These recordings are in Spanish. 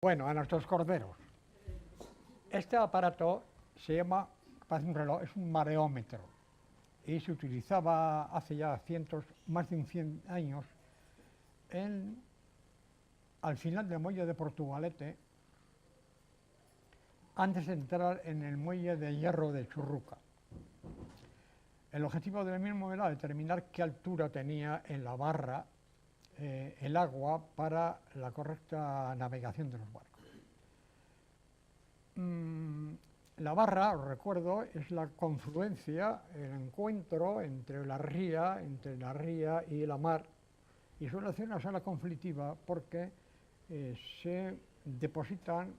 Bueno, a nuestros corderos. Este aparato se llama, parece un reloj, es un mareómetro y se utilizaba hace ya más de un 100 años al final del muelle de Portugalete, antes de entrar en el muelle de hierro de Churruca. El objetivo del mismo era determinar qué altura tenía en la barra el agua para la correcta navegación de los barcos. La barra, os recuerdo, es la confluencia, el encuentro entre la ría y la mar, y suele ser una zona conflictiva porque se depositan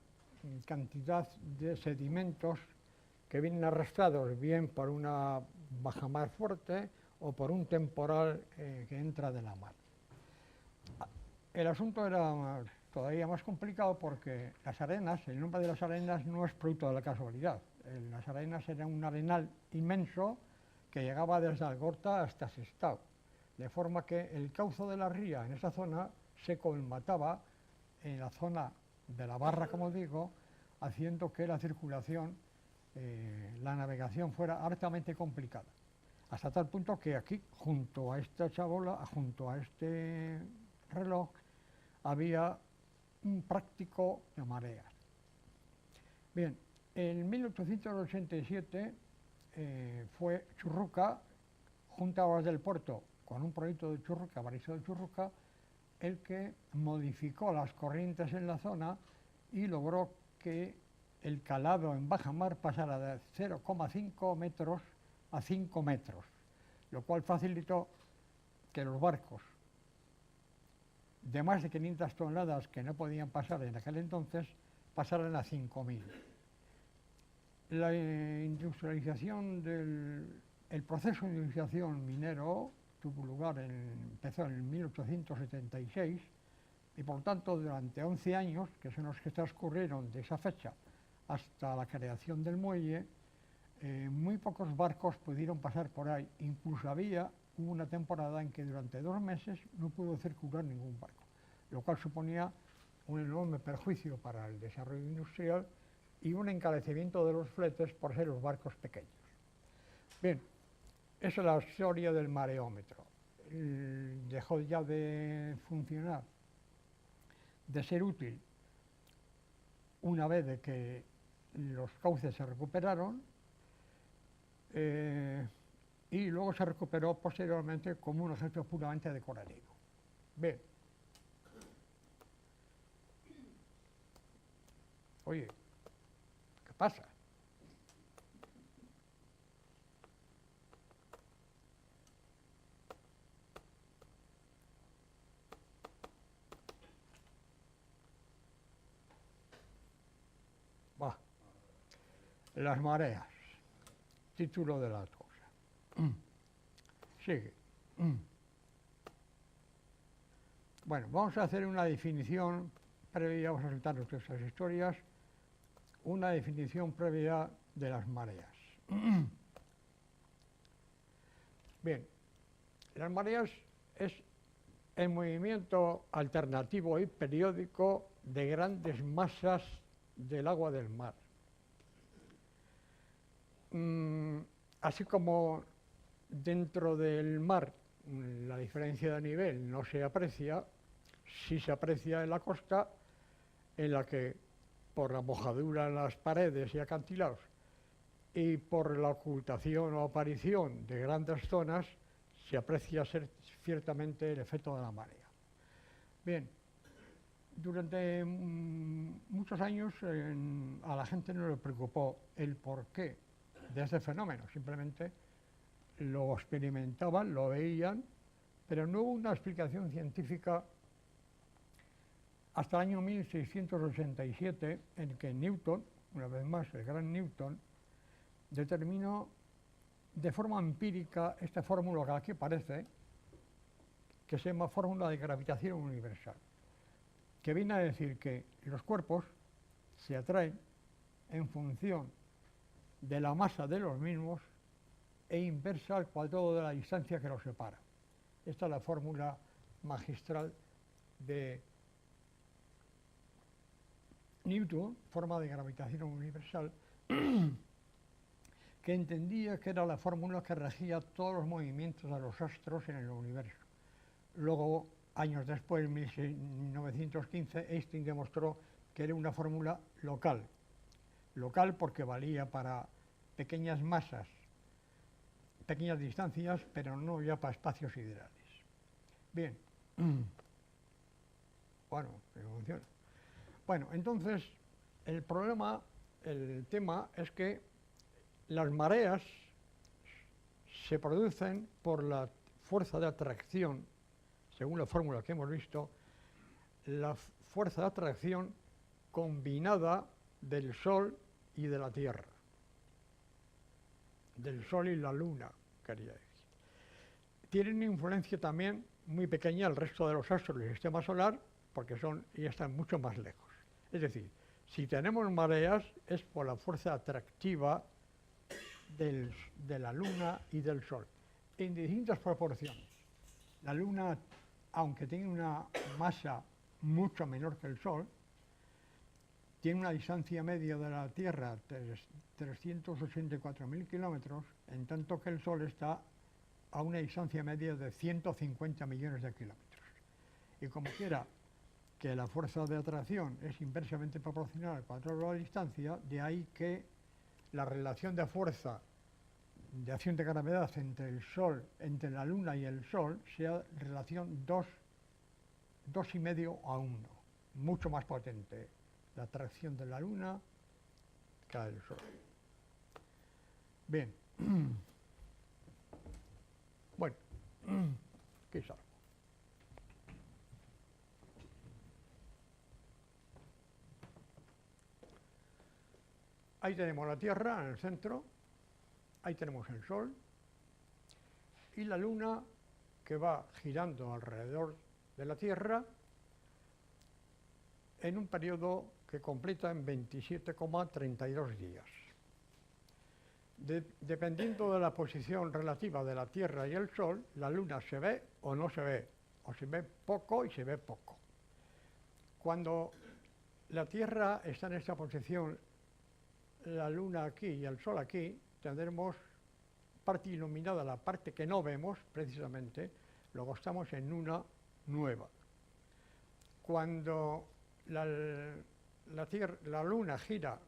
cantidad de sedimentos que vienen arrastrados bien por una bajamar fuerte o por un temporal que entra de la mar. El asunto era todavía más complicado porque las arenas, el nombre de las arenas no es producto de la casualidad. Las arenas eran un arenal inmenso que llegaba desde Algorta hasta Sestao, de forma que el cauce de la ría en esa zona se colmataba en la zona de la barra, como digo, haciendo que la circulación, la navegación fuera hartamente complicada. Hasta tal punto que aquí, junto a esta chabola, junto a este reloj, había un práctico de mareas. Bien, en 1887 fue Churruca, Junta de Aguas del Puerto, con un proyecto de Churruca, Bariso de Churruca, el que modificó las corrientes en la zona y logró que el calado en baja mar pasara de 0,5 metros a 5 metros, lo cual facilitó que los barcos de más de 500 toneladas que no podían pasar en aquel entonces, pasaran a 5.000. La industrialización el proceso de industrialización minero tuvo lugar, empezó en 1876 y por tanto durante 11 años, que son los que transcurrieron de esa fecha hasta la creación del muelle, muy pocos barcos pudieron pasar por ahí. Incluso hubo una temporada en que durante 2 meses no pudo circular ningún barco, lo cual suponía un enorme perjuicio para el desarrollo industrial y un encarecimiento de los fletes por ser los barcos pequeños. Bien, esa es la historia del mareómetro. Dejó ya de funcionar, de ser útil, una vez de que los cauces se recuperaron, y luego se recuperó posteriormente como un objeto puramente decorativo. Bien. Oye, ¿qué pasa? Bah. Las mareas, título de la cosa. Sigue. Bueno, vamos a hacer una definición previa, vamos a saltar nuestras historias, una definición previa de las mareas. Bien, las mareas es el movimiento alternativo y periódico de grandes masas del agua del mar. Así como dentro del mar la diferencia de nivel no se aprecia, sí se aprecia en la costa, en la que por la mojadura en las paredes y acantilados y por la ocultación o aparición de grandes zonas se aprecia ciertamente el efecto de la marea. Bien, durante muchos años a la gente no le preocupó el porqué de este fenómeno, simplemente lo experimentaban, lo veían, pero no hubo una explicación científica hasta el año 1687, en que Newton, una vez más el gran Newton, determinó de forma empírica esta fórmula que aquí aparece, que se llama fórmula de gravitación universal, que viene a decir que los cuerpos se atraen en función de la masa de los mismos e inversa al cuadrado de la distancia que los separa. Esta es la fórmula magistral de Newton, forma de gravitación universal, que entendía que era la fórmula que regía todos los movimientos de los astros en el universo. Luego, años después, en 1915, Einstein demostró que era una fórmula local. Local porque valía para pequeñas masas, pequeñas distancias, pero no ya para espacios siderales. Bien. Bueno, funciona. Bueno, entonces, el problema, el tema es que las mareas se producen por la fuerza de atracción, según la fórmula que hemos visto, la fuerza de atracción combinada del Sol y de la Tierra. Del Sol y la Luna, quería decir. Tienen influencia también muy pequeña el resto de los astros del sistema solar, porque ya están mucho más lejos. Es decir, si tenemos mareas es por la fuerza atractiva de la Luna y del Sol, en distintas proporciones. La Luna, aunque tiene una masa mucho menor que el Sol, tiene una distancia media de la Tierra de 384.000 kilómetros, en tanto que el Sol está a una distancia media de 150 millones de kilómetros. Y como quiera que la fuerza de atracción es inversamente proporcional al cuadrado de la distancia, de ahí que la relación de fuerza de acción de gravedad entre el Sol, entre la Luna y el Sol, sea relación 2,5 a 1, mucho más potente la atracción de la Luna que la del Sol. Bien. Bueno, ¿qué es algo? Ahí tenemos la Tierra en el centro, ahí tenemos el Sol y la Luna que va girando alrededor de la Tierra en un periodo que completa en 27,32 días. Dependiendo de la posición relativa de la Tierra y el Sol, la Luna se ve o no se ve, o se ve poco y se ve poco. Cuando la Tierra está en esta posición, la Luna aquí y el Sol aquí, tendremos parte iluminada, la parte que no vemos precisamente, luego estamos en luna nueva. Cuando la Luna gira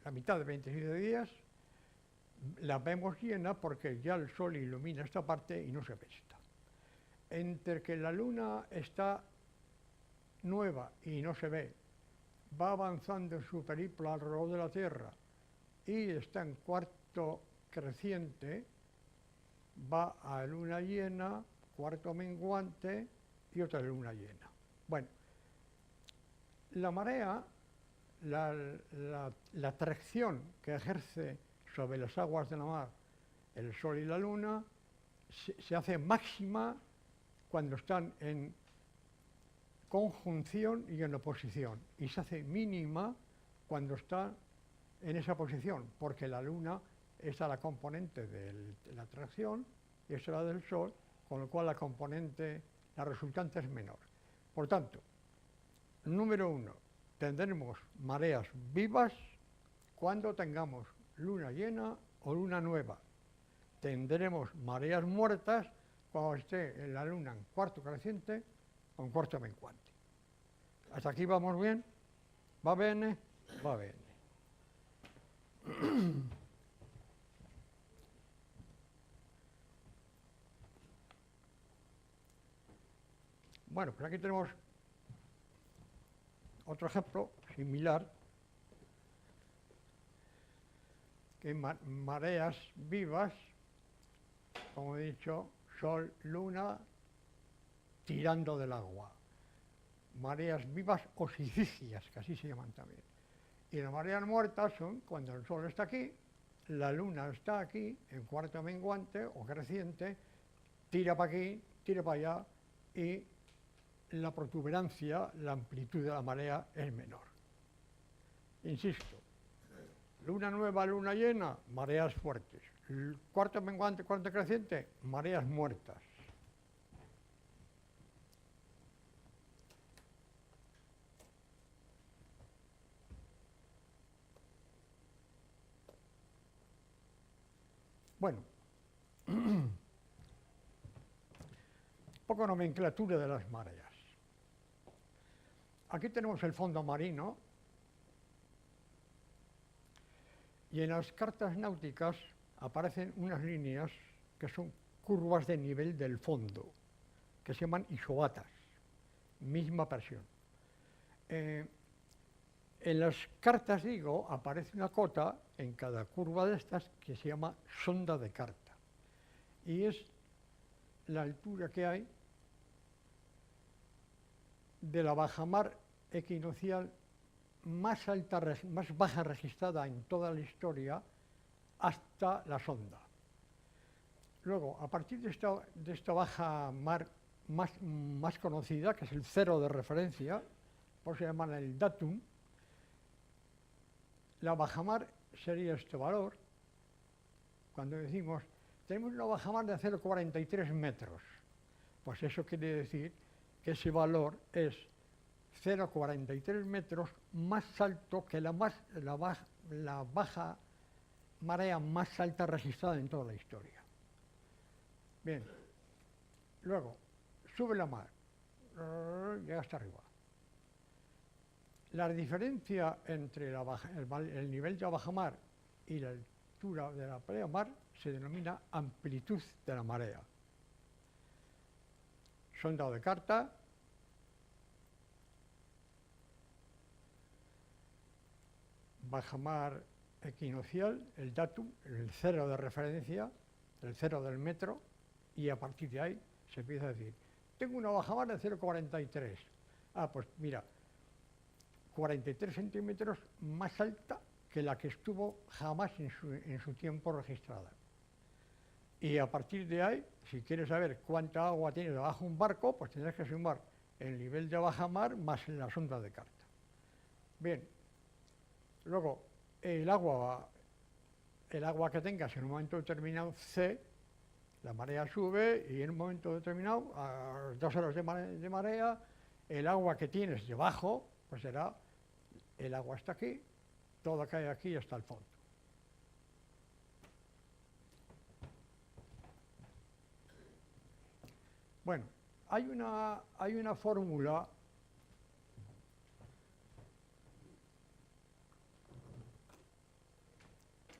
la mitad de 27 días, la vemos llena porque ya el Sol ilumina esta parte y no se ve esta. Entre que la Luna está nueva y no se ve, va avanzando en su periplo alrededor de la Tierra y está en cuarto creciente, va a luna llena, cuarto menguante y otra luna llena. Bueno, la marea, la atracción que ejerce sobre las aguas de la mar el Sol y la Luna se hace máxima cuando están en conjunción y en oposición, y se hace mínima cuando está en esa posición, porque la Luna es la componente de la atracción y es la del Sol, con lo cual la resultante es menor. Por tanto, número 1, tendremos mareas vivas cuando tengamos luna llena o luna nueva. Tendremos mareas muertas cuando esté la Luna en cuarto creciente o en cuarto menguante. ¿Hasta aquí vamos bien? ¿Va bene? Va bene. Bueno, pues aquí tenemos otro ejemplo similar, que mareas vivas, como he dicho, Sol, Luna, tirando del agua. Mareas vivas o siligias, que así se llaman también. Y las mareas muertas son cuando el Sol está aquí, la Luna está aquí, en cuarto menguante o creciente, tira para aquí, tira para allá, y la protuberancia, la amplitud de la marea es menor. Insisto, luna nueva, luna llena, mareas fuertes. Cuarto menguante, cuarto creciente, mareas muertas. Bueno, un poco nomenclatura de las mareas. Aquí tenemos el fondo marino y en las cartas náuticas aparecen unas líneas que son curvas de nivel del fondo, que se llaman isobatas, misma presión. En las cartas, digo, aparece una cota en cada curva de estas que se llama sonda de carta. Y es la altura que hay de la bajamar equinoccial más baja registrada en toda la historia hasta la sonda. Luego, a partir de esta baja mar más conocida, que es el cero de referencia, por eso se llama el datum, la bajamar sería este valor. Cuando decimos, tenemos una bajamar de 0,43 metros, pues eso quiere decir que ese valor es 0,43 metros más alto que la baja marea más alta registrada en toda la historia. Bien, luego sube la mar, llega hasta arriba. La diferencia entre el nivel de bajamar y la altura de la pleamar se denomina amplitud de la marea. Sonda de carta, bajamar equinoccial, el datum, el cero de referencia, el cero del metro, y a partir de ahí se empieza a decir, tengo una bajamar de 0,43. Ah, pues mira, 43 centímetros más alta que la que estuvo jamás en su tiempo registrada. Y a partir de ahí, si quieres saber cuánta agua tiene debajo un barco, pues tendrás que sumar el nivel de bajamar más la sonda de carta. Bien, luego el agua que tengas en un momento determinado, C, la marea sube y en un momento determinado, a 2 horas de marea, el agua que tienes debajo, pues será, el agua está aquí, todo cae aquí hasta el fondo. Bueno, hay una fórmula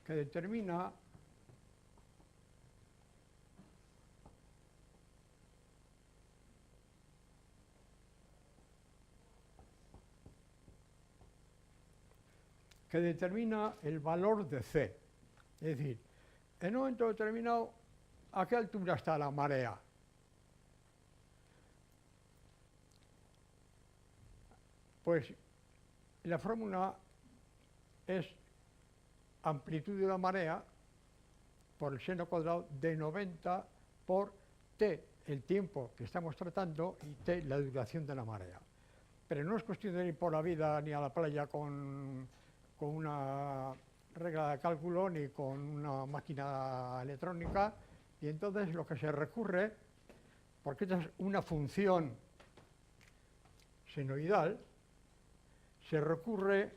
que determina el valor de C. Es decir, en un momento determinado, ¿a qué altura está la marea? Pues la fórmula es amplitud de la marea por el seno cuadrado de 90 por T, el tiempo que estamos tratando, y T, la duración de la marea. Pero no es cuestión de ir por la vida ni a la playa con una regla de cálculo ni con una máquina electrónica, y entonces lo que se recurre, porque esta es una función senoidal, se recurre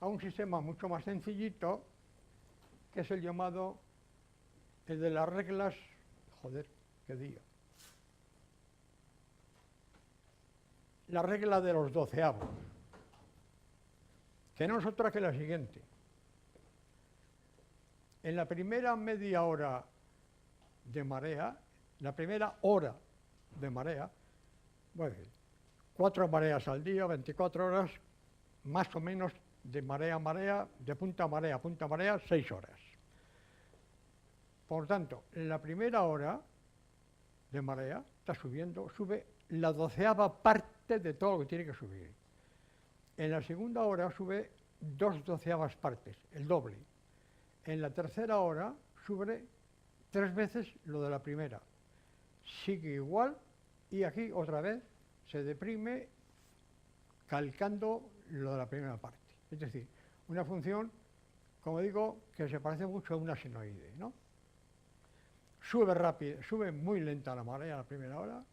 a un sistema mucho más sencillito, que es el llamado, el de las reglas, joder, qué día, la regla de los doceavos, que no es otra que la siguiente. En la primera media hora de marea, la primera hora de marea, bueno, 4 mareas al día, 24 horas, más o menos de marea a marea, de punta a marea, 6 horas. Por tanto, en la primera hora de marea está subiendo, sube la 12ª parte de todo lo que tiene que subir. En la segunda hora sube 2 12ª partes, el doble. En la tercera hora sube 3 veces lo de la primera. Sigue igual y aquí otra vez se deprime calcando lo de la primera parte. Es decir, una función, como digo, que se parece mucho a una senoide, ¿no? Sube rápido, sube muy lenta la marea la primera hora,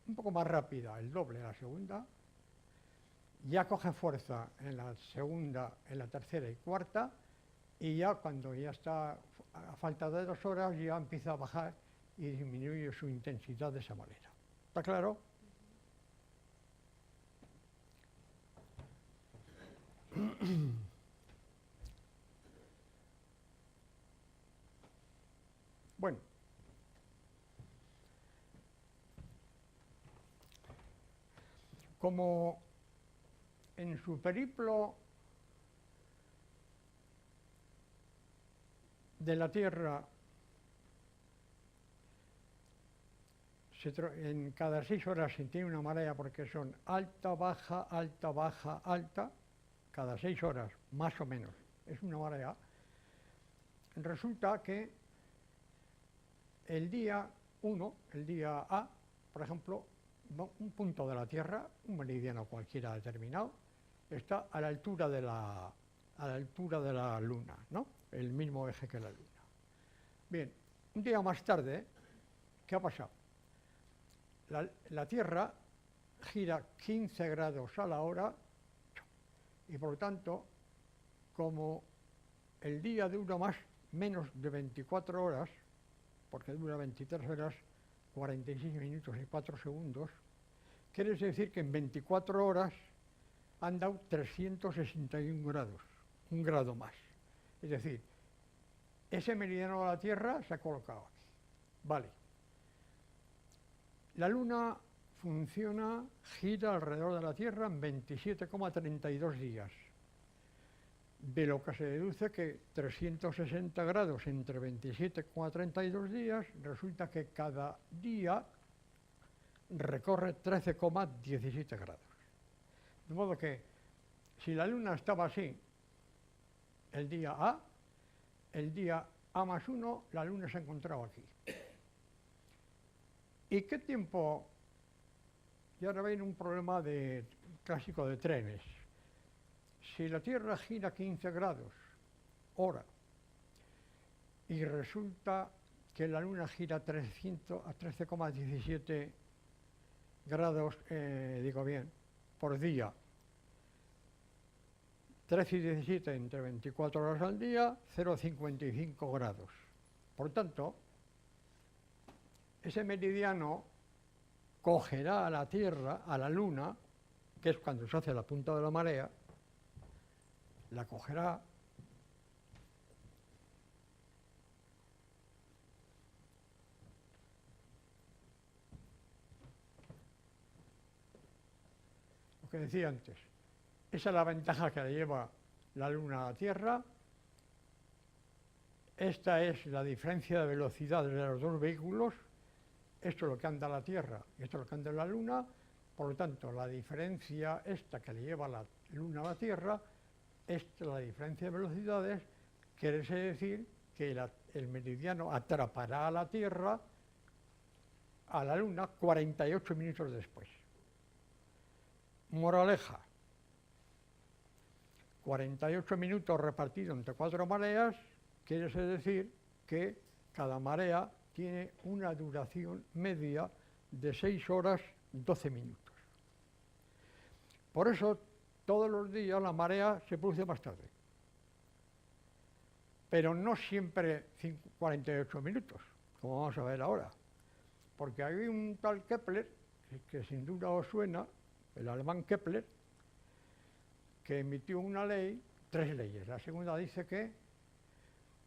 un poco más rápida, el doble la segunda, ya coge fuerza en la segunda, en la tercera y cuarta, y ya cuando ya está a falta de 2 horas ya empieza a bajar y disminuye su intensidad de esa manera. ¿Está claro? Bueno, como en su periplo de la Tierra, en cada 6 horas se tiene una marea porque son alta, baja, alta, baja, alta, cada 6 horas, más o menos, es una marea. Resulta que el día 1, el día A, por ejemplo, un punto de la Tierra, un meridiano cualquiera determinado, está a la altura de la Luna, ¿no? El mismo eje que la Luna. Bien, un día más tarde, ¿qué ha pasado? La Tierra gira 15 grados a la hora y por lo tanto, como el día dura menos de 24 horas, porque dura 23 horas, 46 minutos y 4 segundos, quiere decir que en 24 horas han dado 361 grados, un grado más. Es decir, ese meridiano de la Tierra se ha colocado aquí. Vale. La Luna funciona, gira alrededor de la Tierra en 27,32 días. De lo que se deduce que 360 grados entre 27,32 días, resulta que cada día recorre 13,17 grados. De modo que si la Luna estaba así el día A más 1, la Luna se ha encontrado aquí. ¿Y qué tiempo? Y ahora viene un problema clásico de trenes. Si la Tierra gira 15 grados hora y resulta que la Luna gira a 13,17 grados, por día, 13 y 17 entre 24 horas al día, 0,55 grados. Por tanto, ese meridiano cogerá a la Tierra, a la Luna, que es cuando se hace la punta de la marea, la cogerá lo que decía antes. Esa es la ventaja que le lleva la Luna a la Tierra. Esta es la diferencia de velocidad de los dos vehículos. Esto es lo que anda la Tierra y esto es lo que anda la Luna. Por lo tanto, la diferencia esta que le lleva la Luna a la Tierra, esta es la diferencia de velocidades, quiere decir que el meridiano atrapará a la Tierra, a la Luna, 48 minutos después. Moraleja: 48 minutos repartidos entre 4 mareas, quiere decir que cada marea tiene una duración media de 6 horas 12 minutos. Por eso, todos los días la marea se produce más tarde. Pero no siempre 48 minutos, como vamos a ver ahora. Porque hay un tal Kepler, que sin duda os suena, el alemán Kepler, que emitió una ley, 3 leyes. La segunda dice que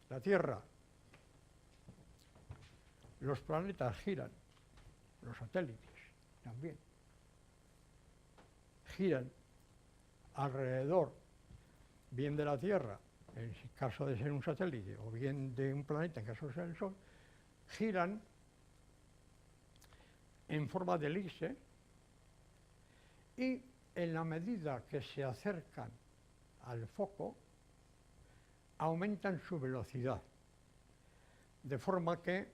la Tierra, los planetas giran, los satélites también, giran alrededor, bien de la Tierra, en caso de ser un satélite, o bien de un planeta, en caso de ser el Sol, giran en forma de elipse y en la medida que se acercan al foco, aumentan su velocidad, de forma que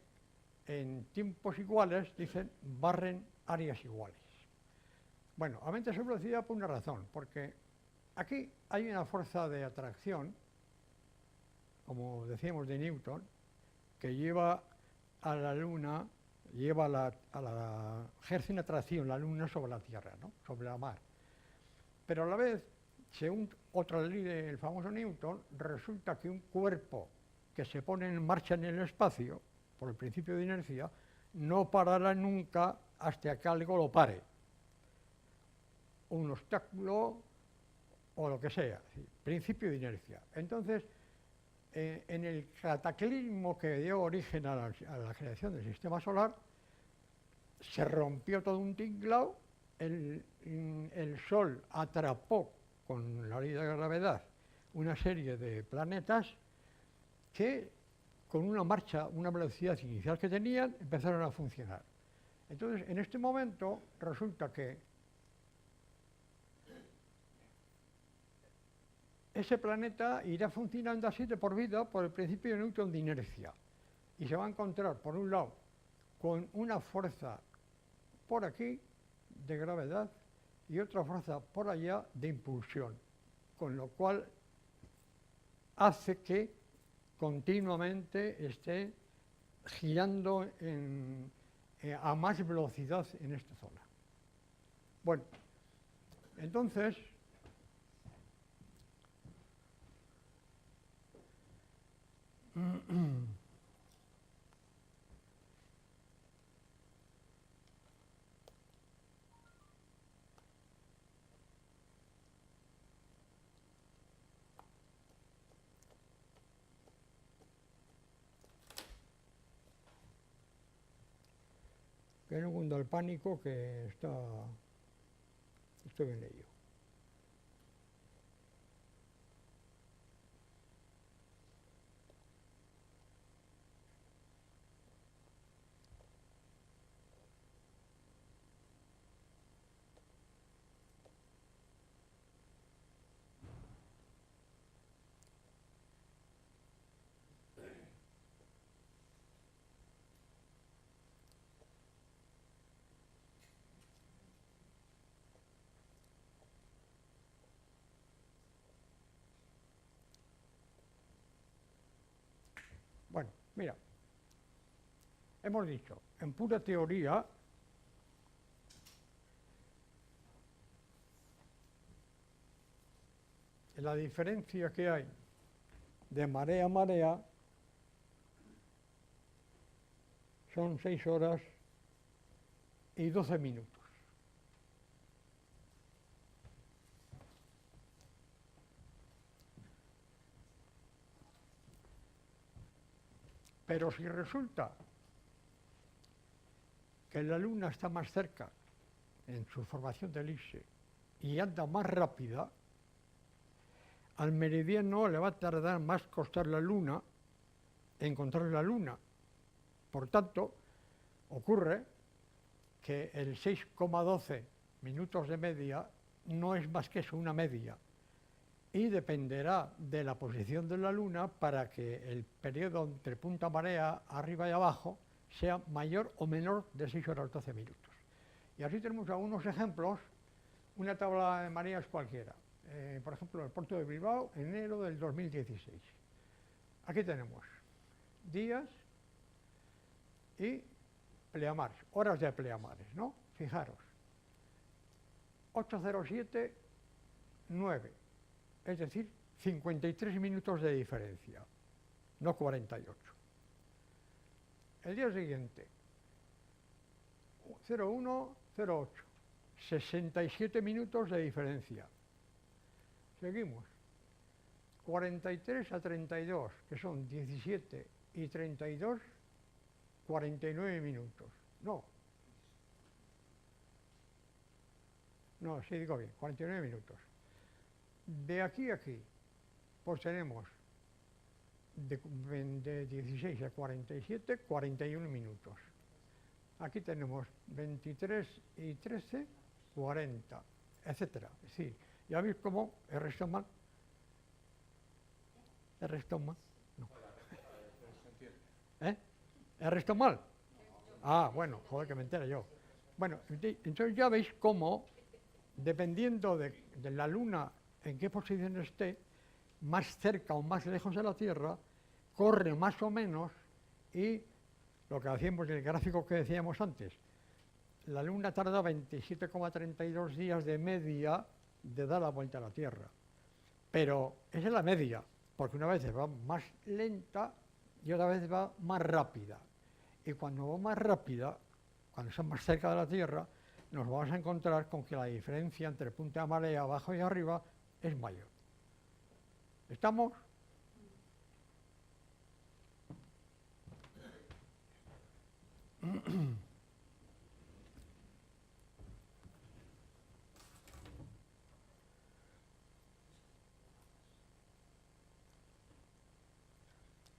en tiempos iguales, dicen, barren áreas iguales. Bueno, aumenta su velocidad por una razón, porque aquí hay una fuerza de atracción, como decíamos de Newton, que lleva a la Luna, ejerce una atracción la Luna sobre la Tierra, ¿no? Sobre la mar. Pero a la vez según otra ley del famoso Newton, resulta que un cuerpo que se pone en marcha en el espacio, por el principio de inercia, no parará nunca hasta que algo lo pare. Un obstáculo o lo que sea, principio de inercia. Entonces, en el cataclismo que dio origen a la creación del sistema solar, se rompió todo un tinglao, el Sol atrapó con la ley de la gravedad una serie de planetas que con una marcha, una velocidad inicial que tenían, empezaron a funcionar. Entonces, en este momento resulta que ese planeta irá funcionando así de por vida por el principio de Newton de inercia y se va a encontrar, por un lado, con una fuerza por aquí de gravedad y otra fuerza por allá de impulsión, con lo cual hace que continuamente esté girando a más velocidad en esta zona. Bueno, entonces, que no cunda el pánico, que estoy en ello. Bueno, mira, hemos dicho, en pura teoría, la diferencia que hay de marea a marea son 6 horas y 12 minutos. Pero si resulta que la Luna está más cerca en su formación de elipse y anda más rápida, al meridiano le va a tardar más costar la Luna encontrar la Luna. Por tanto, ocurre que el 6,12 minutos de media no es más que eso, una media, y dependerá de la posición de la Luna para que el periodo entre punta marea, arriba y abajo, sea mayor o menor de 6 horas 12 minutos. Y así tenemos algunos ejemplos, una tabla de mareas cualquiera. Por ejemplo, el puerto de Bilbao, enero del 2016. Aquí tenemos días y pleamares, horas de pleamares, ¿no? Fijaros, 8:07, 9, es decir, 53 minutos de diferencia, no 48. El día siguiente, 01:08, 67 minutos de diferencia. Seguimos, 43 a 32, que son 17 y 32, 49 minutos. No, sí digo bien, 49 minutos. De aquí a aquí, pues tenemos de 16 a 47, 41 minutos. Aquí tenemos 23 y 13, 40, etcétera. Sí, ya veis cómo he restado mal. ¿He restado mal? No. ¿Eh? ¿He restado mal? Ah, bueno, joder, que me entere yo. Bueno, entonces ya veis cómo, dependiendo de la Luna en qué posición esté, más cerca o más lejos de la Tierra, corre más o menos, y lo que hacíamos en el gráfico que decíamos antes, la Luna tarda 27,32 días de media de dar la vuelta a la Tierra. pero esa es la media, porque una vez va más lenta y otra vez va más rápida. Y cuando va más rápida, cuando está más cerca de la Tierra, nos vamos a encontrar con que la diferencia entre el punto de marea abajo y arriba es mayor. ¿Estamos?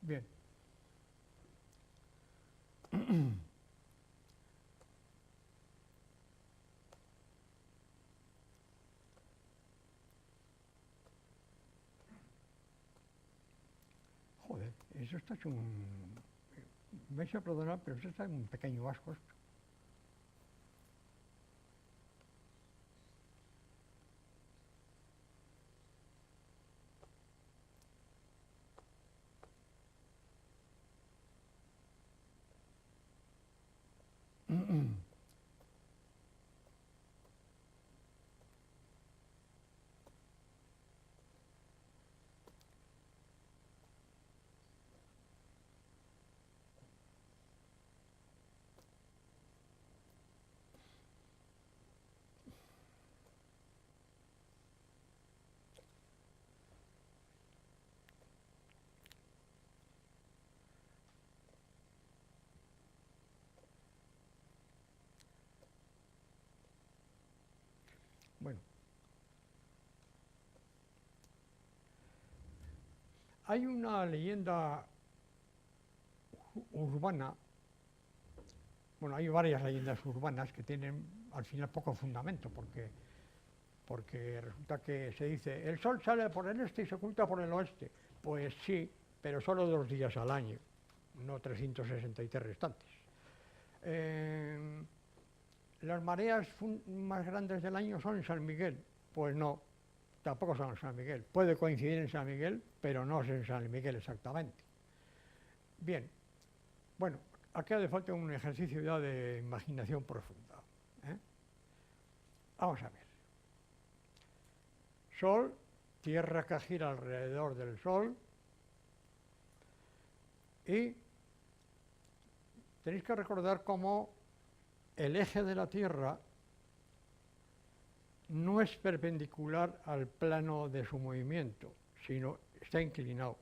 Bien. Joder, eso está hecho un... Me vais a perdonar, pero eso está en un pequeño vasco. Bueno, hay una leyenda urbana, bueno, hay varias leyendas urbanas que tienen al final poco fundamento, porque resulta que se dice, el sol sale por el este y se oculta por el oeste. Pues sí, pero solo 2 días al año, no 363 restantes. Las mareas más grandes del año son en San Miguel. Pues no, tampoco son en San Miguel. Puede coincidir en San Miguel, pero no es en San Miguel exactamente. Bien, bueno, aquí hace falta un ejercicio ya de imaginación profunda. Vamos a ver. Sol, Tierra que gira alrededor del Sol, y tenéis que recordar cómo el eje de la Tierra no es perpendicular al plano de su movimiento, sino está inclinado.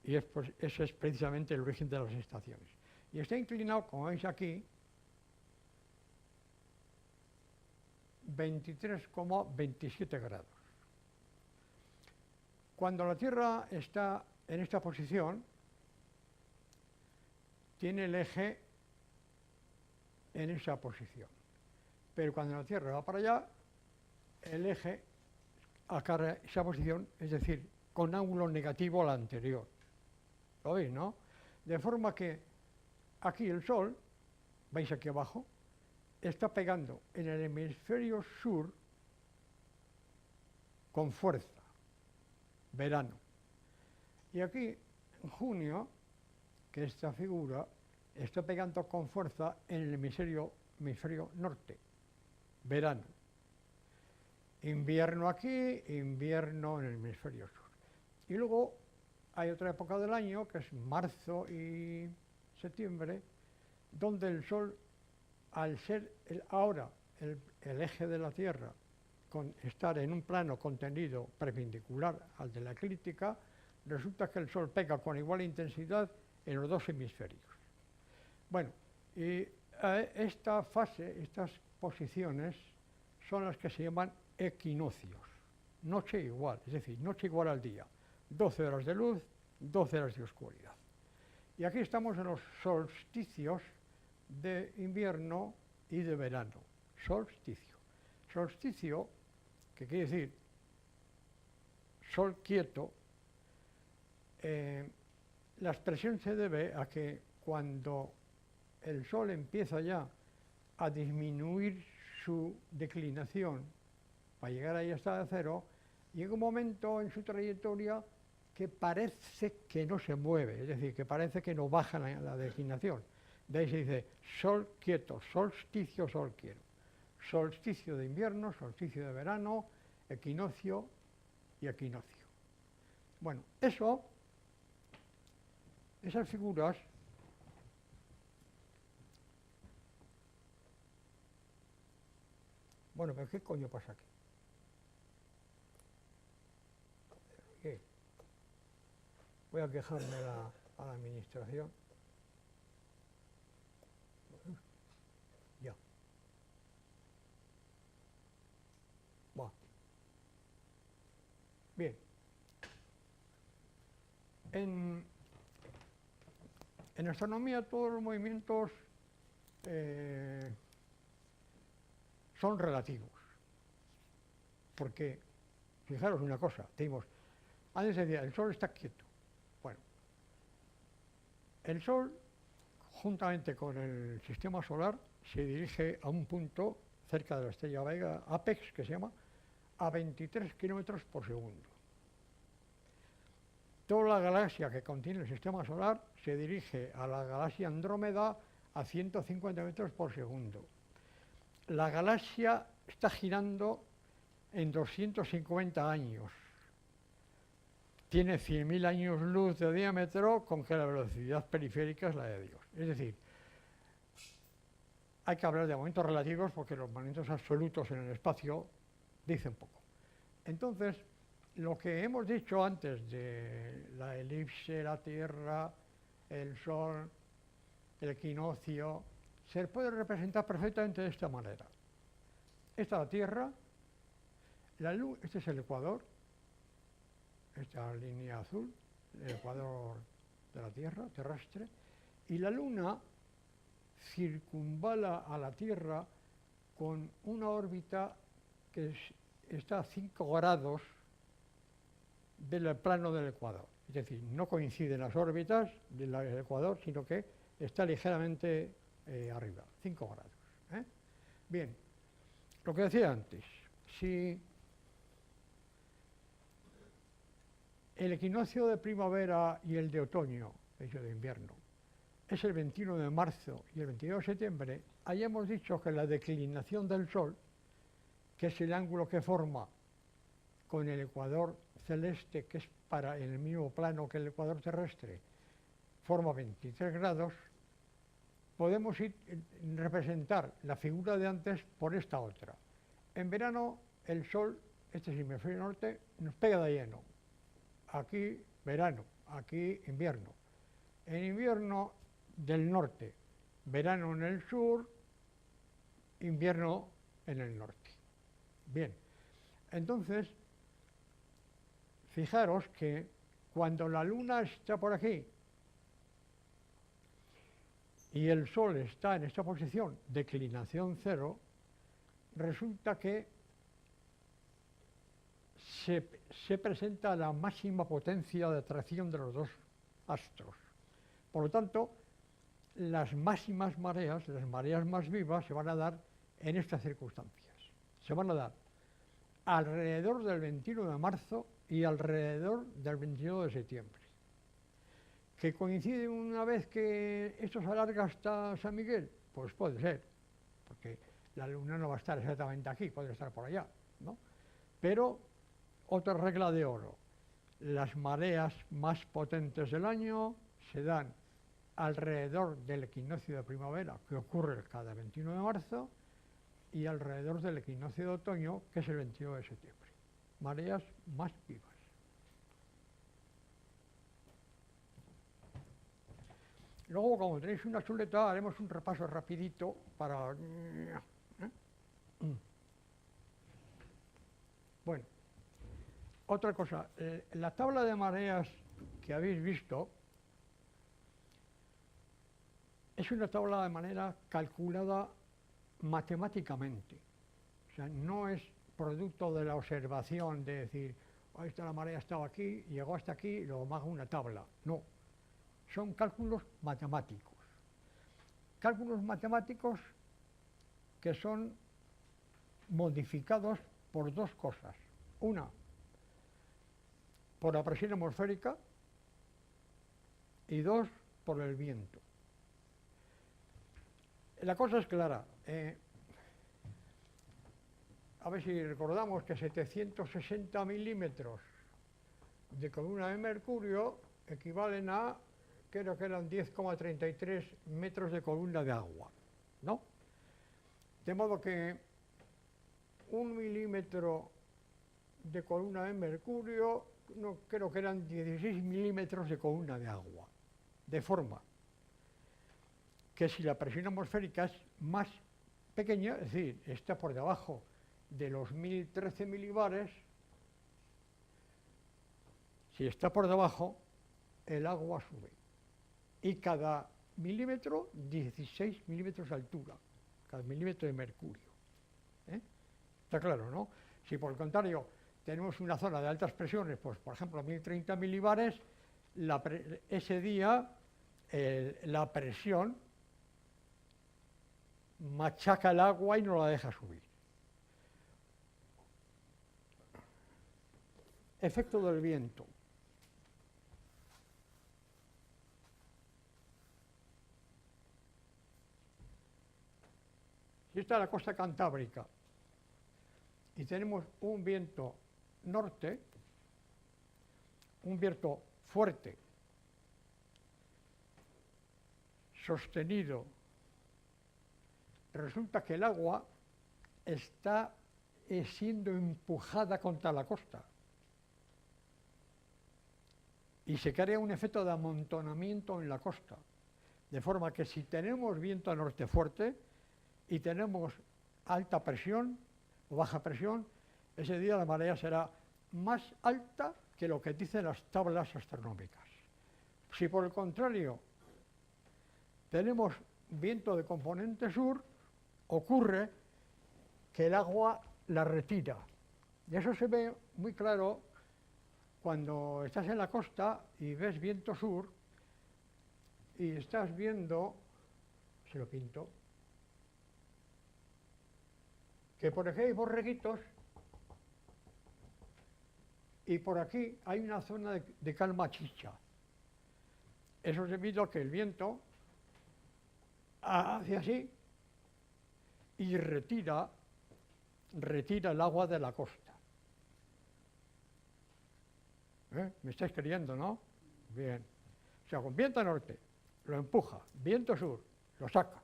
Y ese es precisamente el origen de las estaciones. Y está inclinado, como veis aquí, 23,27 grados. Cuando la Tierra está en esta posición, tiene el eje en esa posición. Pero cuando la Tierra va para allá, el eje acarrea esa posición, es decir, con ángulo negativo al anterior. ¿Lo veis, no? De forma que aquí el Sol, veis aquí abajo, está pegando en el hemisferio sur con fuerza, verano. Y aquí, en junio, que esta figura está pegando con fuerza en el hemisferio norte, verano. Invierno aquí, invierno en el hemisferio sur. Y luego hay otra época del año, que es marzo y septiembre, donde el Sol, al ser ahora el eje de la Tierra, con estar en un plano contenido perpendicular al de la eclíptica, resulta que el Sol pega con igual intensidad en los dos hemisferios. Bueno, y esta fase, estas posiciones, son las que se llaman equinoccios. Noche igual, es decir, noche igual al día. 12 horas de luz, 12 horas de oscuridad. Y aquí estamos en los solsticios de invierno y de verano. Solsticio. Solsticio, que quiere decir sol quieto, la expresión se debe a que cuando el Sol empieza ya a disminuir su declinación para llegar ahí hasta cero, llega un momento en su trayectoria que parece que no se mueve, es decir, que parece que no baja la declinación. De ahí se dice sol quieto, solsticio, sol quieto. Solsticio de invierno, solsticio de verano, equinoccio y equinoccio. Bueno, esas figuras bueno, pero ¿qué coño pasa aquí? ¿Qué? Voy a quejarme a la administración. Ya. Va. Bien. En astronomía todos los movimientos son relativos. Porque, fijaros una cosa, decimos, antes decía, el Sol está quieto. Bueno, el Sol, juntamente con el sistema solar, se dirige a un punto cerca de la estrella Vega, Apex, que se llama, a 23 kilómetros por segundo. Toda la galaxia que contiene el sistema solar se dirige a la galaxia Andrómeda a 150 metros por segundo. La galaxia está girando en 250 años. Tiene 100.000 años luz de diámetro, con que la velocidad periférica es la de Dios. Es decir, hay que hablar de momentos relativos porque los momentos absolutos en el espacio dicen poco. Entonces, lo que hemos dicho antes de la elipse, la Tierra, el Sol, el equinoccio, se puede representar perfectamente de esta manera. Esta es la Tierra, la Luna, este es el ecuador, esta línea azul, el ecuador de la Tierra, terrestre, y la Luna circunvala a la Tierra con una órbita que está a 5 grados del plano del ecuador. Es decir, no coinciden las órbitas del ecuador, sino que está ligeramente arriba, 5 grados. Bien, lo que decía antes, si el equinoccio de primavera y el de otoño, es decir, de invierno, es el 21 de marzo y el 22 de septiembre, hayamos dicho que la declinación del Sol, que es el ángulo que forma con el ecuador celeste, que es en el mismo plano que el ecuador terrestre, forma 23 grados, podemos representar la figura de antes por esta otra. En verano, el Sol, este es el hemisferio norte, nos pega de lleno. Aquí verano, aquí invierno. En invierno del norte, verano en el sur, invierno en el norte. Bien, entonces, fijaros que cuando la Luna está por aquí y el Sol está en esta posición, declinación cero, resulta que se presenta la máxima potencia de atracción de los dos astros. Por lo tanto, las máximas mareas, las mareas más vivas, se van a dar en estas circunstancias. Se van a dar alrededor del 21 de marzo y alrededor del 22 de septiembre. ¿Que coincide una vez que esto se alarga hasta San Miguel? Pues puede ser, porque la Luna no va a estar exactamente aquí, puede estar por allá, ¿no? Pero otra regla de oro, las mareas más potentes del año se dan alrededor del equinoccio de primavera, que ocurre cada 21 de marzo, y alrededor del equinoccio de otoño, que es el 22 de septiembre. Mareas más vivas. Luego, como tenéis una chuleta, haremos un repaso rapidito para... Bueno, otra cosa, la tabla de mareas que habéis visto es una tabla de manera calculada matemáticamente. O sea, no es producto de la observación de decir, oh, esta la marea estaba aquí, llegó hasta aquí, y luego hago una tabla. No, son cálculos matemáticos. Cálculos matemáticos que son modificados por dos cosas. Una, por la presión atmosférica, y dos, por el viento. La cosa es clara. a ver si recordamos que 760 milímetros de columna de mercurio equivalen a, creo que eran 10,33 metros de columna de agua, ¿no? De modo que 1 milímetro de columna de mercurio, no, creo que eran 16 milímetros de columna de agua, de forma que si la presión atmosférica es más pequeña, es decir, está por debajo de los 1013 milibares, si está por debajo, el agua sube. Y cada milímetro, 16 milímetros de altura, cada milímetro de mercurio. Está claro, ¿no? Si por el contrario tenemos una zona de altas presiones, pues por ejemplo 1030 milibares, ese día la presión machaca el agua y no la deja subir. Efecto del viento. Si está la costa cantábrica y tenemos un viento norte, un viento fuerte, sostenido, resulta que el agua está siendo empujada contra la costa y se crea un efecto de amontonamiento en la costa, de forma que si tenemos viento norte fuerte y tenemos alta presión o baja presión, ese día la marea será más alta que lo que dicen las tablas astronómicas. Si por el contrario tenemos viento de componente sur, ocurre que el agua la retira. Y eso se ve muy claro cuando estás en la costa y ves viento sur y estás viendo, se lo pinto, que por aquí hay borreguitos y por aquí hay una zona de calma chicha. Eso es debido a que el viento hace así y retira el agua de la costa. ¿Me estáis creyendo, no? Bien. O sea, con viento norte lo empuja, viento sur lo saca.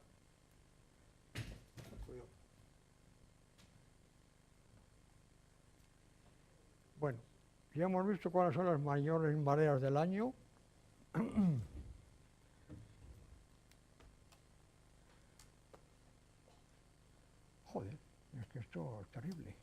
Bueno, ya hemos visto cuáles son las mayores mareas del año. Joder, es que esto es terrible.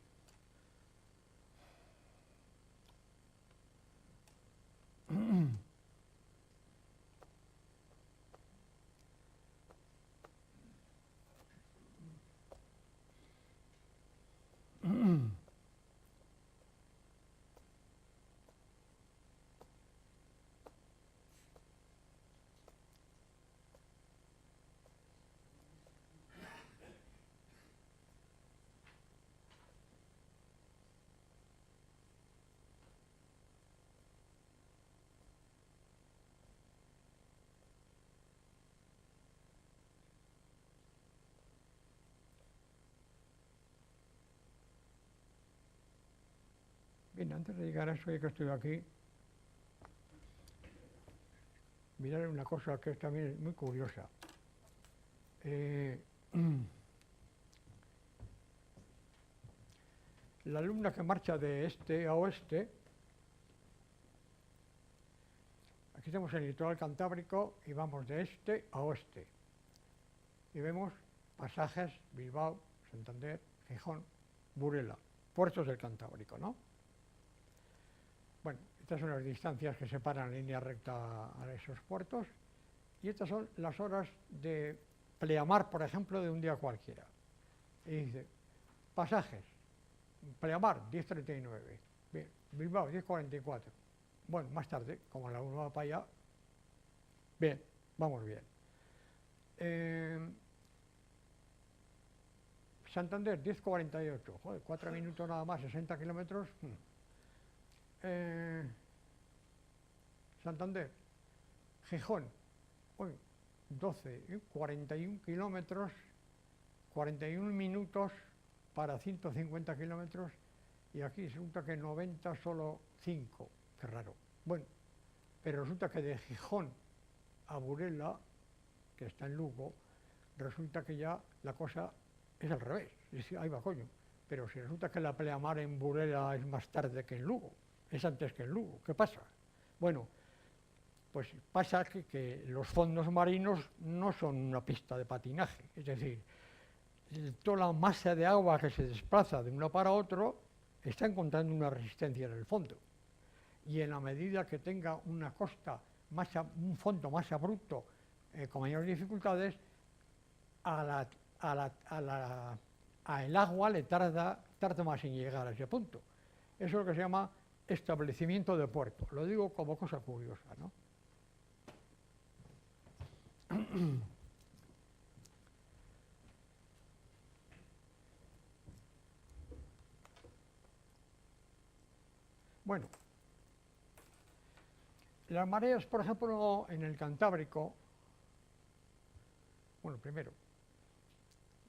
Bien, antes de llegar a eso, ya que estoy aquí, mirad una cosa que también es muy curiosa. La luna que marcha de este a oeste, aquí tenemos el litoral cantábrico y vamos de este a oeste. Y vemos Pasajes, Bilbao, Santander, Gijón, Burela, puertos del Cantábrico, ¿no? Bueno, estas son las distancias que separan en línea recta a esos puertos y estas son las horas de pleamar, por ejemplo, de un día cualquiera. Y dice, Pasajes, pleamar, 10:39, bien, Bilbao, 10:44. Bueno, más tarde, como la luna va para allá, bien, vamos bien. Santander, 10:48, joder, 4 minutos nada más, 60 kilómetros. Santander, Gijón, hoy 12, 41 kilómetros, 41 minutos para 150 kilómetros y aquí resulta que 90 solo 5. Qué raro. Bueno, pero resulta que de Gijón a Burela, que está en Lugo, resulta que ya la cosa es al revés. Es decir, ahí va coño. Pero si resulta que la pleamar en Burela es más tarde que en Lugo, es antes que en Lugo, ¿qué pasa? Bueno, pues pasa que los fondos marinos no son una pista de patinaje, es decir, toda la masa de agua que se desplaza de uno para otro está encontrando una resistencia en el fondo. Y en la medida que tenga una costa, un fondo más abrupto, con mayores dificultades, a el agua le tarda más en llegar a ese punto. Eso es lo que se llama establecimiento de puerto. Lo digo como cosa curiosa, ¿no? Bueno, las mareas, por ejemplo, en el Cantábrico, bueno, primero,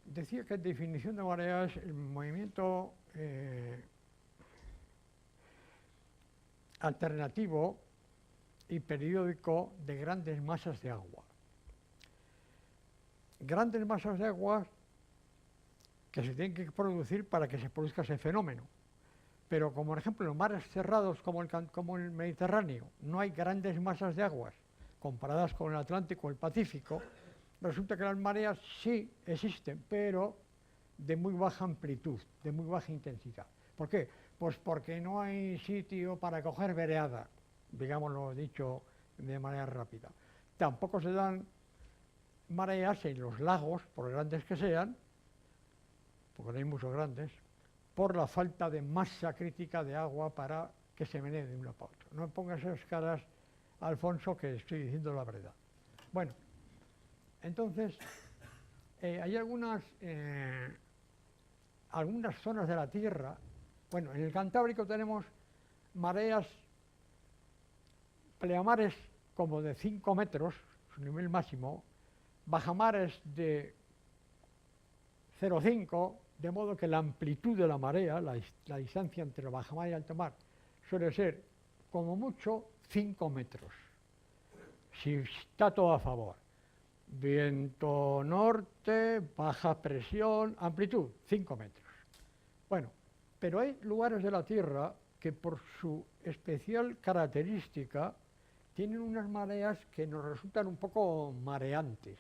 decía que en definición de marea es el movimiento alternativo y periódico de grandes masas de agua. Grandes masas de agua que se tienen que producir para que se produzca ese fenómeno. Pero como por ejemplo en mares cerrados como el Mediterráneo no hay grandes masas de aguas comparadas con el Atlántico o el Pacífico, resulta que las mareas sí existen, pero de muy baja amplitud, de muy baja intensidad. ¿Por qué? Pues porque no hay sitio para coger vereada, digámoslo dicho de manera rápida. Tampoco se dan mareas en los lagos, por grandes que sean, porque no hay muchos grandes, por la falta de masa crítica de agua para que se menee de una para otra. No me pongas esas caras, Alfonso, que estoy diciendo la verdad. Bueno, entonces, hay algunas zonas de la Tierra. Bueno, en el Cantábrico tenemos mareas, pleamares como de 5 metros, su nivel máximo, bajamares de 0,5, de modo que la amplitud de la marea, la distancia entre la bajamar y alta mar, suele ser, como mucho, 5 metros, si está todo a favor. Viento norte, baja presión, amplitud, 5 metros. Bueno, pero hay lugares de la Tierra que por su especial característica tienen unas mareas que nos resultan un poco mareantes.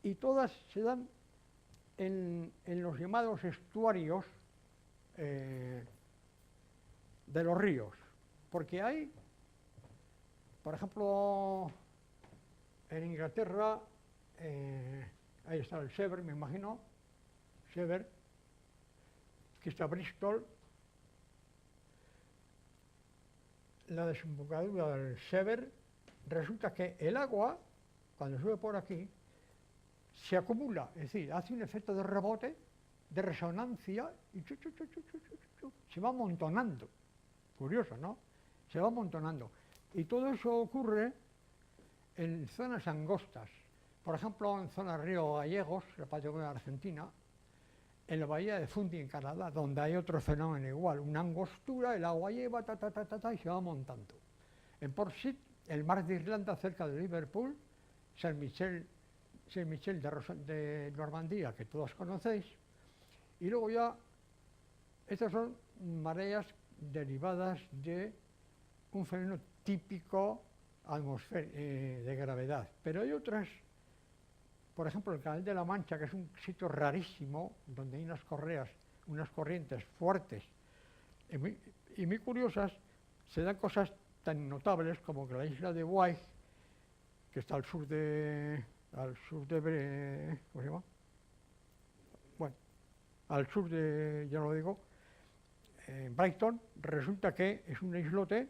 Y todas se dan en los llamados estuarios de los ríos. Porque hay, por ejemplo, en Inglaterra, ahí está el Severn, me imagino, Severn, que está Bristol, la desembocadura del Severn, resulta que el agua, cuando sube por aquí, se acumula, es decir, hace un efecto de rebote, de resonancia, y se va amontonando. Curioso, ¿no? Se va amontonando. Y todo eso ocurre en zonas angostas. Por ejemplo, en zonas Río Gallegos, la Patagonia Argentina, en la bahía de Fundy, en Canadá, donde hay otro fenómeno igual, una angostura, el agua lleva, y se va montando. En Port St. el mar de Irlanda, cerca de Liverpool, Saint-Michel de Normandía, que todos conocéis, y luego ya, estas son mareas derivadas de un fenómeno típico de gravedad, pero hay otras. Por ejemplo, el Canal de la Mancha, que es un sitio rarísimo, donde hay unas corrientes fuertes y muy curiosas, se dan cosas tan notables como que la isla de Wight, que está al sur de ¿cómo se llama? Bueno, al sur de, ya lo digo, Brighton, resulta que es un islote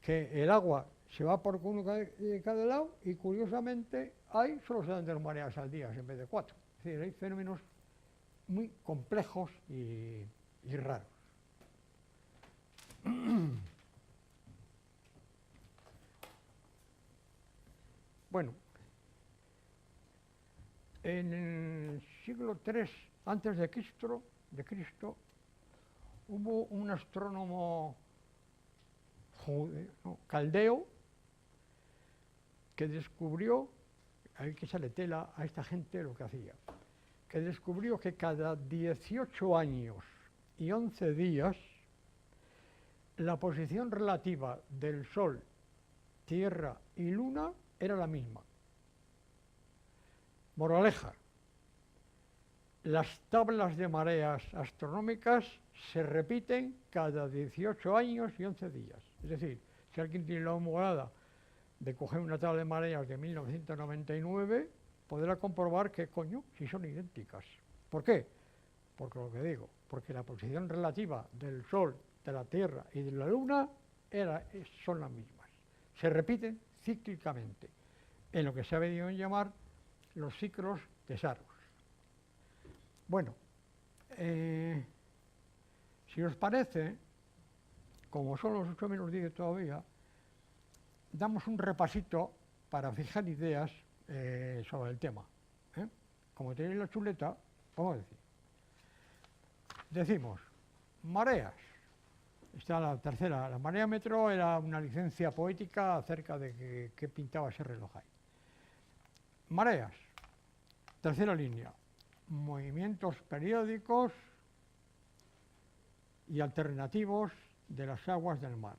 que el agua se va por uno de cada lado y curiosamente ahí solo se dan 2 mareas al día en vez de 4. Es decir, hay fenómenos muy complejos y raros. Bueno, en el siglo III a.C., de Cristo, hubo un astrónomo caldeo que descubrió, hay que echarle tela a esta gente lo que hacía, que descubrió que cada 18 años y 11 días la posición relativa del Sol, Tierra y Luna era la misma. Moraleja, las tablas de mareas astronómicas se repiten cada 18 años y 11 días. Es decir, si alguien tiene la humorada de coger una tabla de mareas de 1999, podrá comprobar que, coño, si son idénticas. ¿Por qué? Porque lo que digo, porque la posición relativa del Sol, de la Tierra y de la Luna son las mismas. Se repiten cíclicamente, en lo que se ha venido a llamar los ciclos de Saros. Bueno, si os parece, como son los 8 menos 10 todavía, damos un repasito para fijar ideas sobre el tema. Como tenéis la chuleta, vamos a decir. Decimos, mareas. Esta es la tercera. La mareámetro era una licencia poética acerca de qué pintaba ese reloj ahí. Mareas. Tercera línea. Movimientos periódicos y alternativos de las aguas del mar.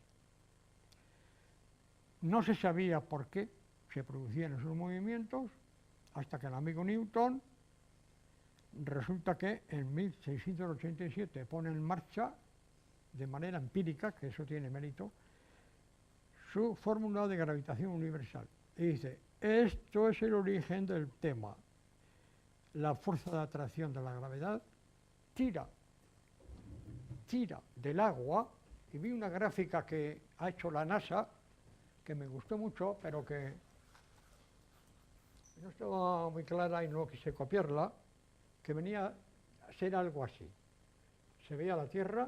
No se sabía por qué se producían esos movimientos hasta que el amigo Newton resulta que en 1687 pone en marcha de manera empírica, que eso tiene mérito, su fórmula de gravitación universal. Y dice, esto es el origen del tema. La fuerza de atracción de la gravedad tira del agua, y vi una gráfica que ha hecho la NASA, que me gustó mucho, pero que no estaba muy clara y no quise copiarla, que venía a ser algo así. Se veía la Tierra,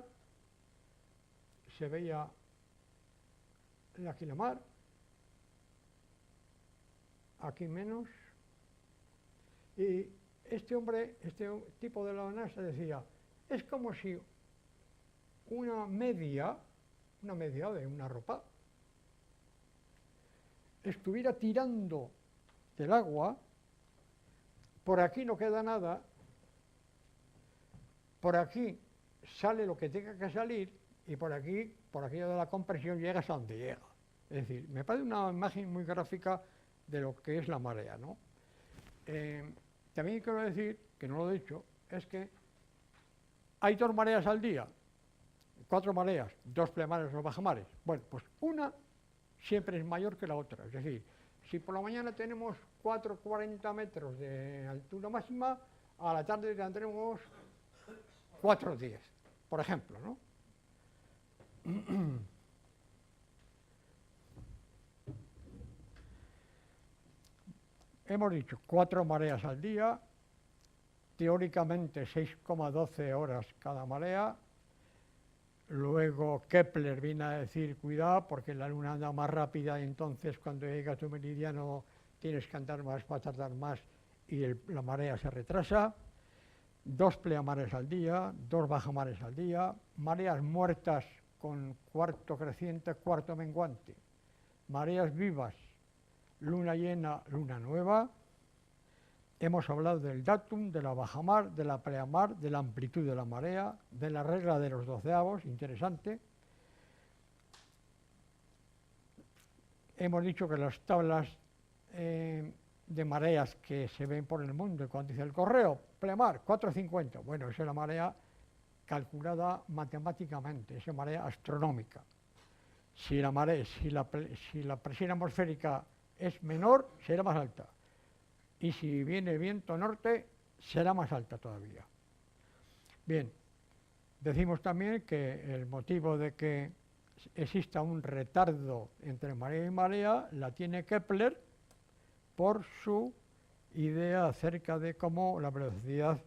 se veía aquí la mar, aquí menos, y este tipo de la NASA decía, es como si una media de una ropa estuviera tirando del agua, por aquí no queda nada, por aquí sale lo que tenga que salir y por aquí, por aquello de la compresión, llega hasta donde llega. Es decir, me parece una imagen muy gráfica de lo que es la marea, ¿no? También quiero decir, que no lo he dicho, es que hay 2 mareas al día, 4 mareas, 2 pleamares o bajamares. Bueno, pues una siempre es mayor que la otra. Es decir, si por la mañana tenemos 4,40 metros de altura máxima, a la tarde tendremos 4,10, por ejemplo, ¿no? Hemos dicho 4 mareas al día, teóricamente 6,12 horas cada marea. Luego Kepler viene a decir, cuidado, porque la Luna anda más rápida y entonces cuando llega a tu meridiano tienes que andar más, va a tardar más y la marea se retrasa. 2 pleamares al día, 2 bajamares al día, mareas muertas con cuarto creciente, cuarto menguante, mareas vivas, luna llena, luna nueva. Hemos hablado del datum, de la bajamar, de la pleamar, de la amplitud de la marea, de la regla de los 12avos, interesante. Hemos dicho que las tablas de mareas que se ven por el mundo, cuando dice el correo, pleamar, 4,50, bueno, esa es la marea calculada matemáticamente, esa marea astronómica. Si la presión atmosférica es menor, será más alta. Y si viene viento norte, será más alta todavía. Bien, decimos también que el motivo de que exista un retardo entre marea y marea la tiene Kepler por su idea acerca de cómo la velocidad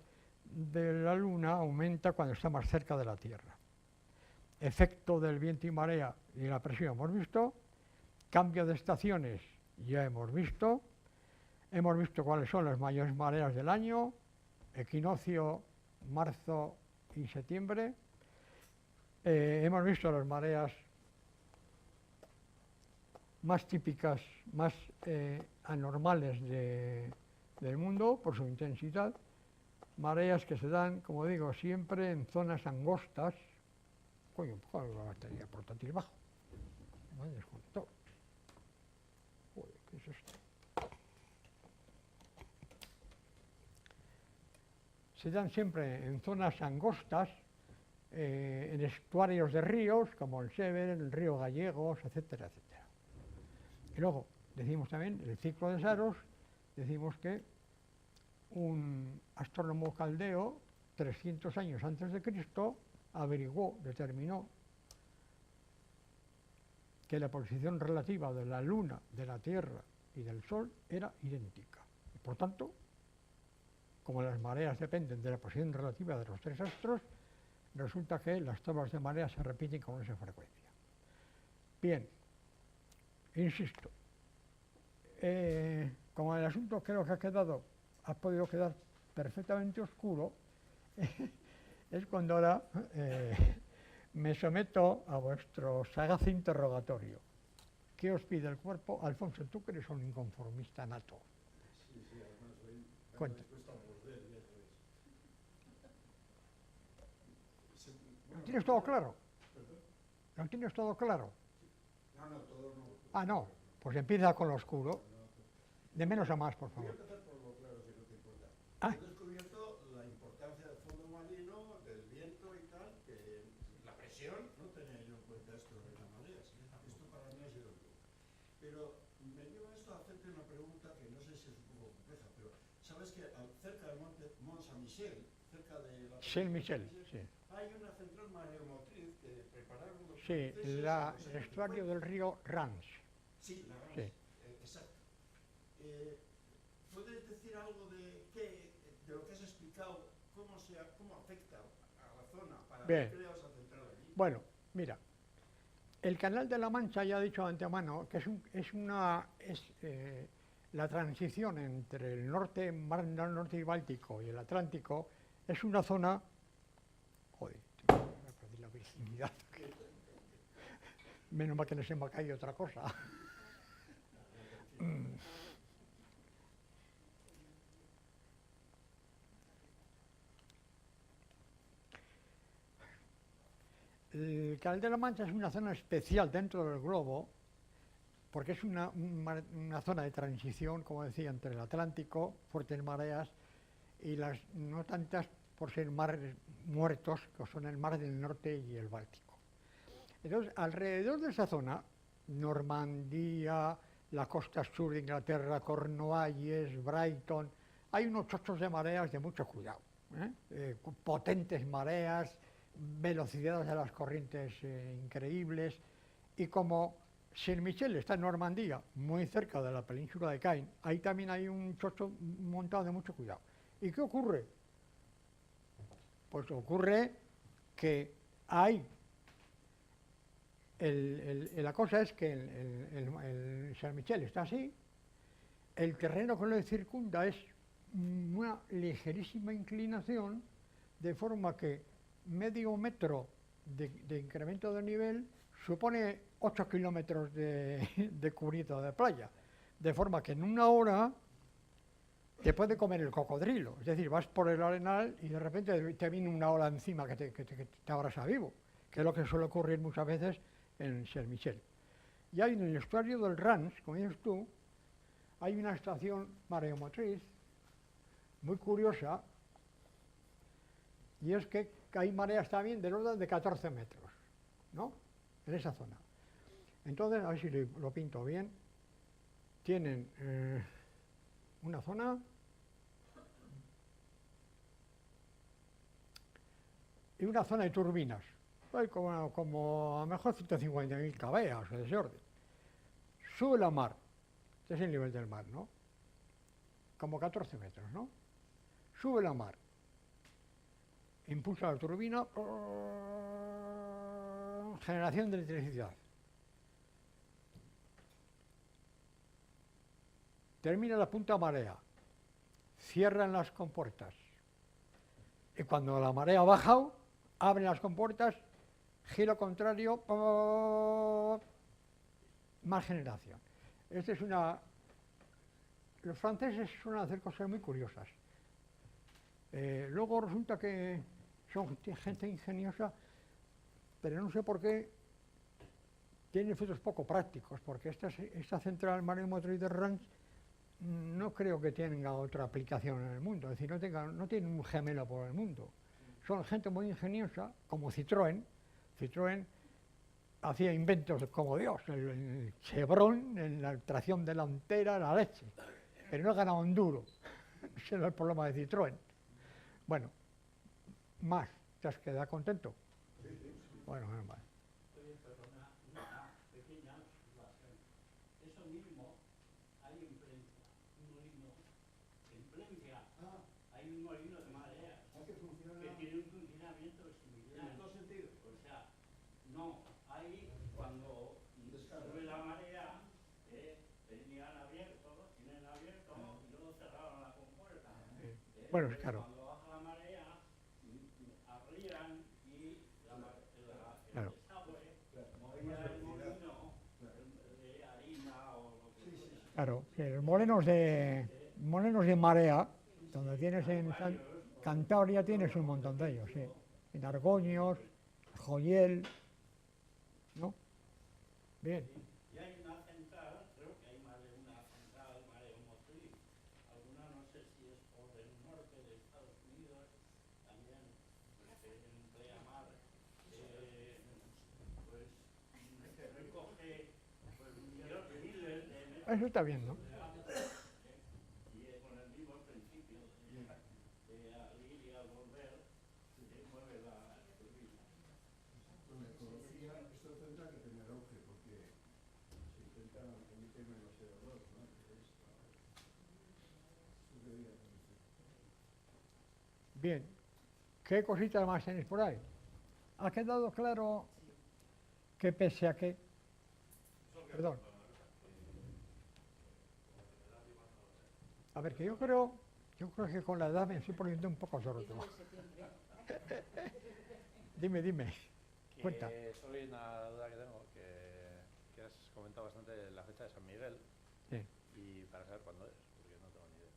de la Luna aumenta cuando está más cerca de la Tierra. Efecto del viento y marea y la presión hemos visto, cambio de estaciones ya hemos visto cuáles son las mayores mareas del año, equinoccio, marzo y septiembre hemos visto las mareas más típicas, más anormales del mundo por su intensidad, mareas que se dan, como digo, siempre en zonas angostas. Coño, pues la batería portátil bajo. Me han desconectado. Joder, ¿qué es esto? Se dan siempre en zonas angostas, en estuarios de ríos, como el Sever, el río Gallegos, etcétera, etcétera. Y luego, decimos también, el ciclo de Saros, decimos que un astrónomo caldeo, 300 años antes de Cristo, averiguó, determinó que la posición relativa de la Luna, de la Tierra y del Sol era idéntica. Y por tanto, como las mareas dependen de la posición relativa de los tres astros, resulta que las tablas de marea se repiten con esa frecuencia. Bien, insisto, como el asunto creo que ha podido quedar perfectamente oscuro, es cuando ahora me someto a vuestro sagaz interrogatorio. ¿Qué os pide el cuerpo? Alfonso, tú que eres un inconformista nato. Sí, además hoy Cuenta. me cuesta morder, ya sabes. ¿Lo tienes todo claro? ¿Perdón? ¿Lo tienes todo claro? No, todo no. Ah, no, pues empieza con lo oscuro. De menos a más, por Voy a favor. empezar por lo claro, si no te importa. Ah. He descubierto la importancia del fondo marino, del viento y tal, que la presión, no tenía yo en cuenta esto de las mareas. Esto para mí ha sido nuevo. Pero me lleva esto a hacerte una pregunta que no sé si es un poco compleja, pero sabes que cerca del monte Mont Saint-Michel, cerca de la Saint-Michel, sí. hay una central mareomotriz que prepararon los Sí, franceses el estuario del río Rance. Sí, la Rance, Sí. exacto. ¿Puedes decir algo de lo que has explicado, cómo afecta a la zona para haber creado esa central allí? Bueno, mira, el Canal de la Mancha, ya he dicho de antemano, que es la transición entre el mar norte y Báltico y el Atlántico, es una zona... Joder, me perdí la virginidad. Menos mal que no se me ha caído otra cosa. El Canal de la Mancha es una zona especial dentro del globo, porque es una zona de transición, como decía, entre el Atlántico, fuertes mareas, y las no tantas por ser mares muertos, que son el mar del norte y el Báltico. Entonces, alrededor de esa zona, Normandía, la costa sur de Inglaterra, Cornualles, Brighton, hay unos chochos de mareas de mucho cuidado, potentes mareas, velocidades de las corrientes increíbles, y como Saint-Michel está en Normandía, muy cerca de la península de Caen, ahí también hay un chocho montado de mucho cuidado. ¿Y qué ocurre? Pues ocurre que hay, la cosa es que el Saint-Michel está así, el terreno que lo circunda es una ligerísima inclinación, de forma que medio metro de incremento de nivel supone 8 kilómetros de cubrito de playa, de forma que en una hora te puede comer el cocodrilo, es decir, vas por el arenal y de repente te viene una ola encima que te abraza vivo, que es lo que suele ocurrir muchas veces en Saint-Michel. Y hay en el estuario del Rance, como dices tú, hay una estación mareomotriz muy curiosa, y es que hay mareas también del orden de 14 metros, ¿no?, en esa zona. Entonces, a ver si lo pinto bien, tienen una zona y una zona de turbinas, hay como a lo mejor 150.000 kV, de ese orden. Sube la mar, este es el nivel del mar, ¿no?, como 14 metros, ¿no? Sube la mar, impulsa la turbina, generación de electricidad. Termina la punta marea, cierran las compuertas. Y cuando la marea ha bajado, abren las compuertas, giro contrario, más generación. Esta es una... Los franceses suelen hacer cosas muy curiosas. Luego resulta que son gente ingeniosa, pero no sé por qué tiene efectos poco prácticos, porque esta central mareomotriz de Reims no creo que tenga otra aplicación en el mundo, es decir, no tiene un gemelo por el mundo. Son gente muy ingeniosa, como Citroën. Citroën hacía inventos como Dios, el Chevron, en la tracción delantera, la leche, pero no ganaba un duro. Ese era el problema de Citroën. Bueno, más, ¿te has quedado contento? Bueno, menos mal. Hay un molino de marea que tiene un funcionamiento similar. ¿En dos sentidos? O sea, no, hay cuando sube la marea, tenían abierto, tienen abierto y luego cerraron la compuerta. Bueno, claro. Cuando baja la marea, abrían y Claro. el desagüe movía el molino de harina o lo que fuera. Claro, los molenos de marea, donde tienes en Cantabria tienes un montón de ellos, sí. En Argoños, Joyel, ¿no? Bien. Y hay una central, creo que hay más de una central mareomotriz. Alguna no sé si es por el norte de Estados Unidos, también en pleamar, pues recoge pues, miles de metros. Eso está bien, ¿no? Y con el mismo principio de al ir y al volver se mueve la turbina. Con la ecología, esto tendrá que tener auge porque se intentan emitir menos CO2, ¿no? Bien. ¿Qué cositas más tenéis por ahí? ¿Ha quedado claro que pese a que... Perdón. A ver, que yo creo que con la edad me estoy poniendo un poco sordo. Dime, cuenta. Solo hay una duda que tengo, que has comentado bastante la fecha de San Miguel, Sí. y para saber cuándo es, porque no tengo ni idea.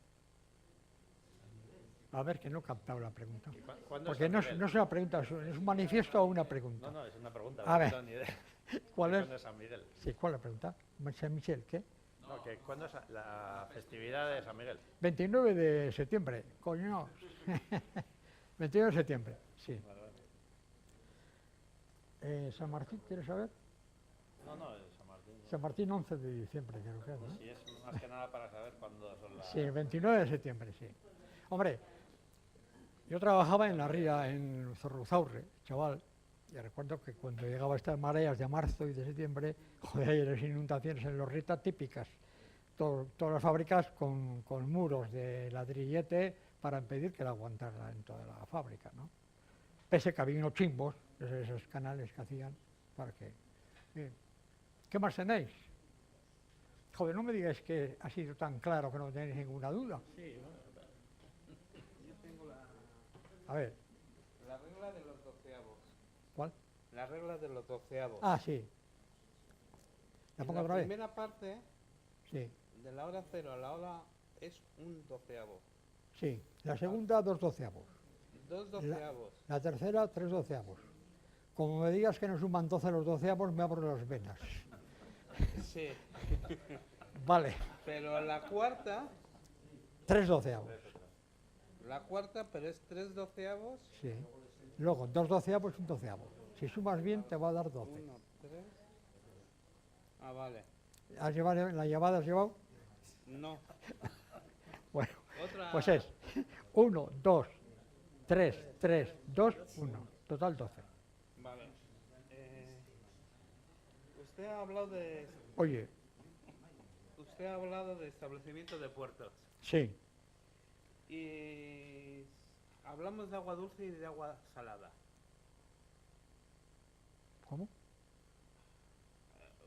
A ver, que no he captado la pregunta. ¿Y cuándo Porque es no San es Miguel? una pregunta, es un manifiesto o una pregunta. No, es una pregunta, A no ver. tengo ni idea. ¿Cuál es? ¿Cuándo es San Miguel? Sí, ¿cuál es la pregunta? San Michel, ¿qué? No, que ¿cuándo es la festividad de San Miguel? 29 de septiembre, coño. 29 de septiembre, sí. Vale, vale. ¿San Martín, quieres saber? No, es San Martín. ¿no? San Martín 11 de diciembre, creo que es, ¿no? Sí, es más que nada para saber cuándo son las... Sí, el 29 de septiembre, sí. Hombre, yo trabajaba en la ría, en Zorruzaurre, chaval, y recuerdo que cuando llegaba estas mareas de marzo y de septiembre, joder, las inundaciones en Lorreta típicas. Todas las fábricas con muros de ladrillete para impedir que la aguantara dentro de la fábrica, ¿no? Pese que había unos chimbos, esos canales que hacían para que... Bien. ¿Qué más tenéis? Joder, no me digáis que ha sido tan claro que no tenéis ninguna duda. Sí, ¿no? Yo tengo A ver, la regla de los doceavos. ¿cuál? La regla de los doceavos. Ah, sí. ¿La En pongo otra la vez? primera parte, Sí, de la hora cero a la hora, es un doceavo. sí. La segunda, 2 doceavos. Dos doceavos. La tercera, 3 doceavos. Como me digas que no suman 12 los doceavos, me abro las venas. Sí. Vale, Pero la cuarta, 3 doceavos. pero es tres doceavos. Sí. Luego, 2 doceavos y 1 doceavo. Si sumas bien, te va a dar 12. Uno, tres. Ah, vale. ¿La llevada has llevado? No. Bueno, Otra. pues es 1, 2, 3, 3, 2, 1. Total 12. Vale. Usted ha hablado de. Oye, Usted ha hablado de establecimiento de puertos. sí, Y hablamos de agua dulce y de agua salada. ¿cómo?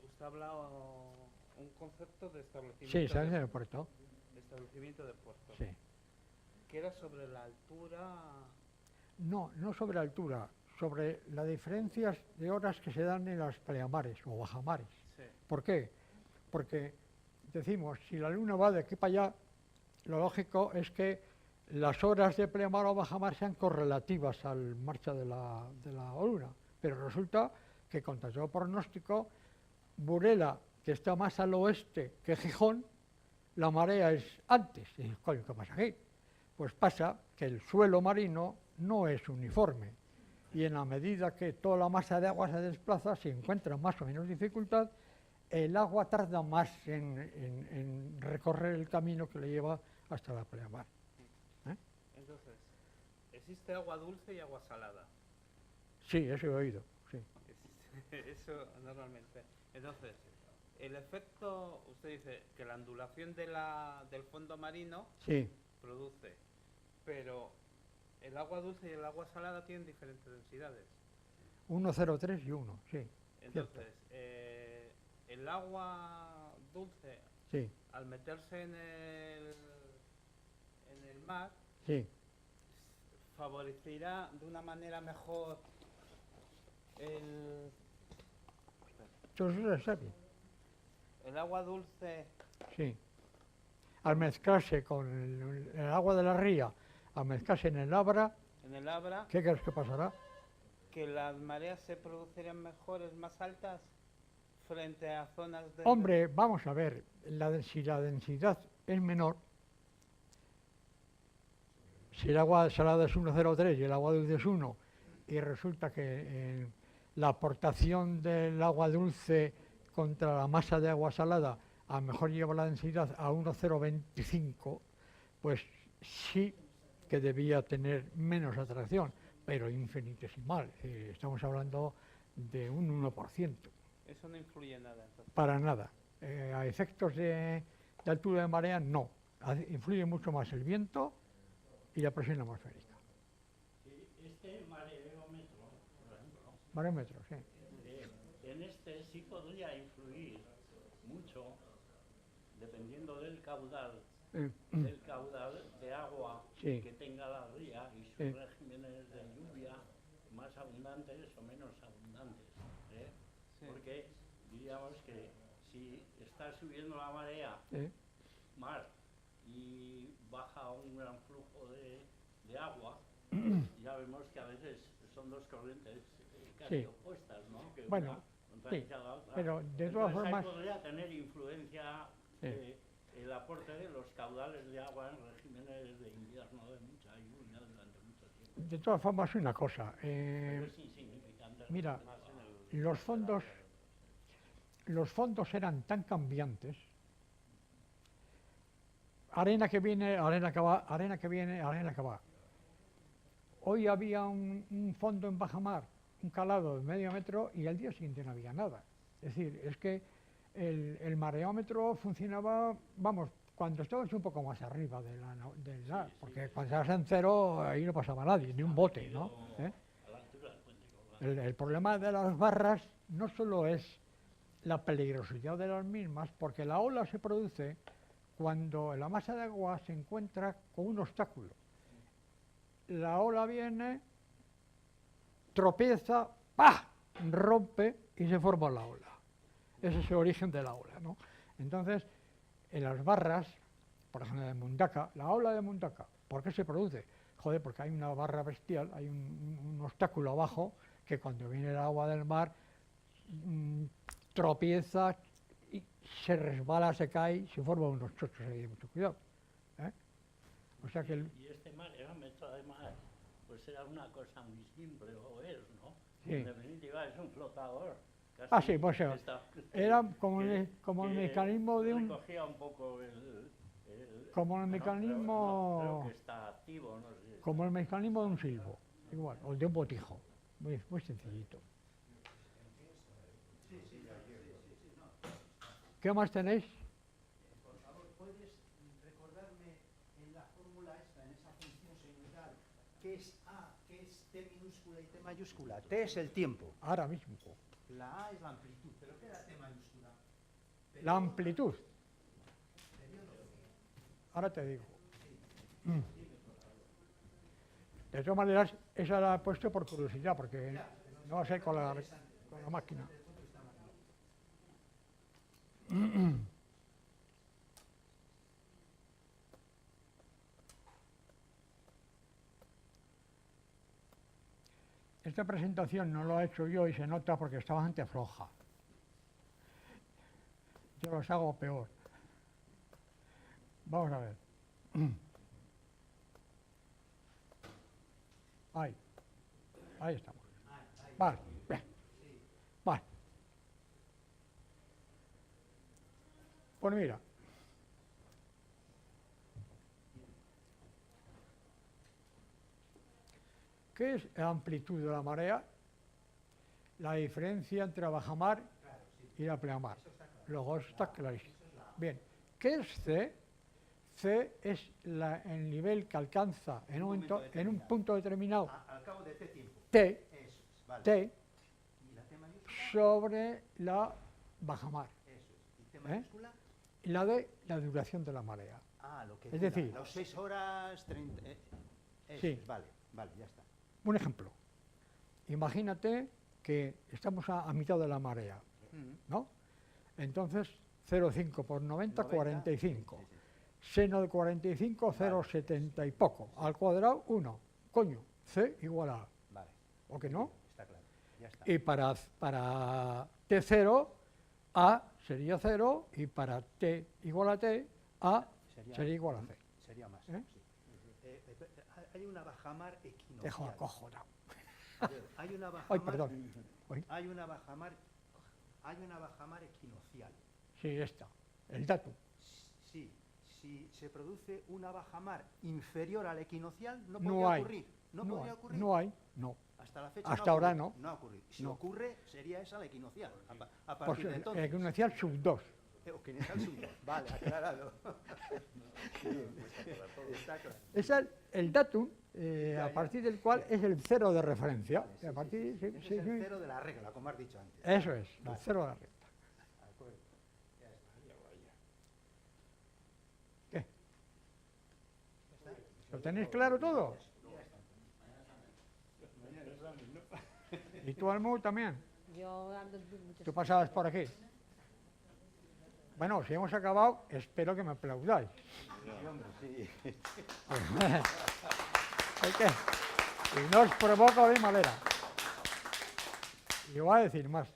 Usted ha hablado un concepto de Sí, ¿sabes en el puerto? establecimiento de puerto. Sí. Que era sobre la altura. No sobre altura, sobre las diferencias de horas que se dan en las pleamares o bajamares. Sí. ¿Por qué? Porque decimos, si la luna va de aquí para allá, lo lógico es que las horas de pleamar o bajamar sean correlativas al marcha de la luna. Pero resulta que contra todo pronóstico, Burela, que está más al oeste que Gijón, la marea es antes. Y dices, coño, ¿qué pasa aquí? Pues pasa que el suelo marino no es uniforme y en la medida que toda la masa de agua se desplaza, se encuentra más o menos dificultad, el agua tarda más en recorrer el camino que le lleva hasta la pleamar. Entonces, existe agua dulce y agua salada. Sí, eso he oído, sí. Eso normalmente. Entonces, el efecto, usted dice que la ondulación del fondo marino Sí, produce, pero el agua dulce y el agua salada tienen diferentes densidades. 1,03 y 1, sí. Entonces, el agua dulce, Sí, al meterse en el mar, sí. favorecerá de una manera mejor Todo eso es serio. el agua dulce. Sí. Al mezclarse con el agua de la ría, al mezclarse en el Abra, En el Abra, ¿qué crees que pasará? que las mareas se producirían mejores, más altas, frente a zonas de... Hombre, vamos a ver, si la densidad es menor, si el agua salada es 1,03 y el agua dulce es 1, y resulta que la aportación del agua dulce contra la masa de agua salada a lo mejor lleva la densidad a 1,025, pues sí que debía tener menos atracción, pero infinitesimal. Estamos hablando de un 1%. Eso no influye en nada, entonces. Para nada. A efectos de altura de marea, no. Influye mucho más el viento y la presión atmosférica. Este mareómetro, por ejemplo, Barómetro, sí. en este sí podría influir mucho, dependiendo del caudal de agua Sí. que tenga la ría y sus Sí. regímenes de lluvia más abundantes o menos abundantes. ¿Eh? Sí. Porque diríamos que si está subiendo la marea Sí. mar y baja un gran flujo de agua, ya vemos que a veces son dos corrientes casi Sí. opuestas, ¿no? Que Bueno, una contradice sí, a la otra. pero de todas Entonces, ahí formas, podría tener influencia Sí. el aporte de los caudales de agua en regímenes de invierno de mucha lluvia durante mucho tiempo. de todas formas una cosa. Pero es insignificante. Mira, más en el- los fondos eran tan cambiantes. Arena que viene, arena que va, arena que viene, arena que va. Hoy había un fondo en bajamar, un calado de medio metro, y al día siguiente no había nada. Es decir, es que el mareómetro funcionaba, vamos, cuando estabas un poco más arriba del mar, porque cuando estabas en cero, ahí no pasaba nadie, ni un bote, ¿no? ¿Eh? A la altura del puente Colgado. El problema de las barras no solo es la peligrosidad de las mismas, porque la ola se produce cuando la masa de agua se encuentra con un obstáculo. La ola viene, tropieza, ¡pah!, rompe y se forma la ola. Ese es el origen de la ola, ¿no? Entonces, en las barras, por ejemplo de Mundaka, la ola de Mundaka, ¿por qué se produce? Joder, porque hay una barra bestial, hay un obstáculo abajo que cuando viene el agua del mar tropieza y se resbala, se cae, se forman unos chochos ahí de mucho cuidado. ¿Eh? O sea que Y este mareómetro además pues era una cosa muy simple, o es, ¿no? Sí. En definitiva es un flotador. Casi Ah, sí, pues era como que- el que mecanismo de un... recogía un poco Como el no, mecanismo... creo que está activo, no sé. Como el mecanismo de un silbo, igual, o de un botijo, muy sencillito. ¿Qué más tenéis? Por favor, ¿puedes recordarme en la fórmula esta, en esa función singular, qué es A, qué es T minúscula y T mayúscula? T es el tiempo. Ahora mismo. La A es la amplitud. ¿Pero qué era T mayúscula? La amplitud. Ahora te digo. De todas maneras, esa la he puesto por curiosidad, porque no va a ser con la máquina. Esta presentación no lo he hecho yo y se nota porque está bastante floja. Yo los hago peor. Vamos a ver. Ahí estamos. Vale, bien. Vale. Pues mira. ¿Qué es la amplitud de la marea? La diferencia entre la bajamar y la pleamar. Luego eso está clarísimo. Bien, ¿qué es C? C es el nivel que alcanza en un punto determinado Al cabo de T tiempo. T, Eso es, vale. T ¿Y la T mayúscula? sobre la bajamar. Eso es. ¿Y T mayúscula? Y la de la duración de la marea. Lo que Es dura, decir, los 6 horas, 30... eso sí. es, vale, ya está. Un ejemplo. Imagínate que estamos a mitad de la marea, ¿no? Entonces, 0,5 por 90, 45. Sí, sí. Seno de 45, 0,70 y poco. Al cuadrado, 1. Coño, C igual a A. Vale. ¿O que no? Está claro, ya está. Y para T0, A sería 0, y para T igual a T, A sería igual a C. Sería más, ¿Eh? sí. Hay una bajamar Dejo equinoccial. acojonado. Hay una Ay, bajamar... perdón. Ay, Hay una bajamar equinoccial. sí, esta. El dato. Sí, si se produce una bajamar inferior al equinocial, no No podría hay. ocurrir. No podría ocurrir. No hay, no. Hasta la fecha Hasta ahora no. No ha ocurrido. Si No. ocurre, sería esa la equinocial. A Pues partir de entonces. equinocial sub 2. Equinocial sub. Vale, aclarado. Está claro. Es el datum Ya, a ya. partir del cual es el cero de referencia. Vale, sí, A partir, sí. sí, Ese sí, es sí. el cero de la regla, como has dicho antes. Eso es, el Vale. cero de la recta. De acuerdo. Ya está. ¿Qué? Ya está. ¿Lo tenéis claro todo? ¿Y tú, Almu, también? Yo ando muchas ¿Tú pasabas por aquí? Bueno, si hemos acabado, espero que me aplaudáis. Sí, hombre, sí. Hay que, y no os provoco de manera. Y voy a decir más.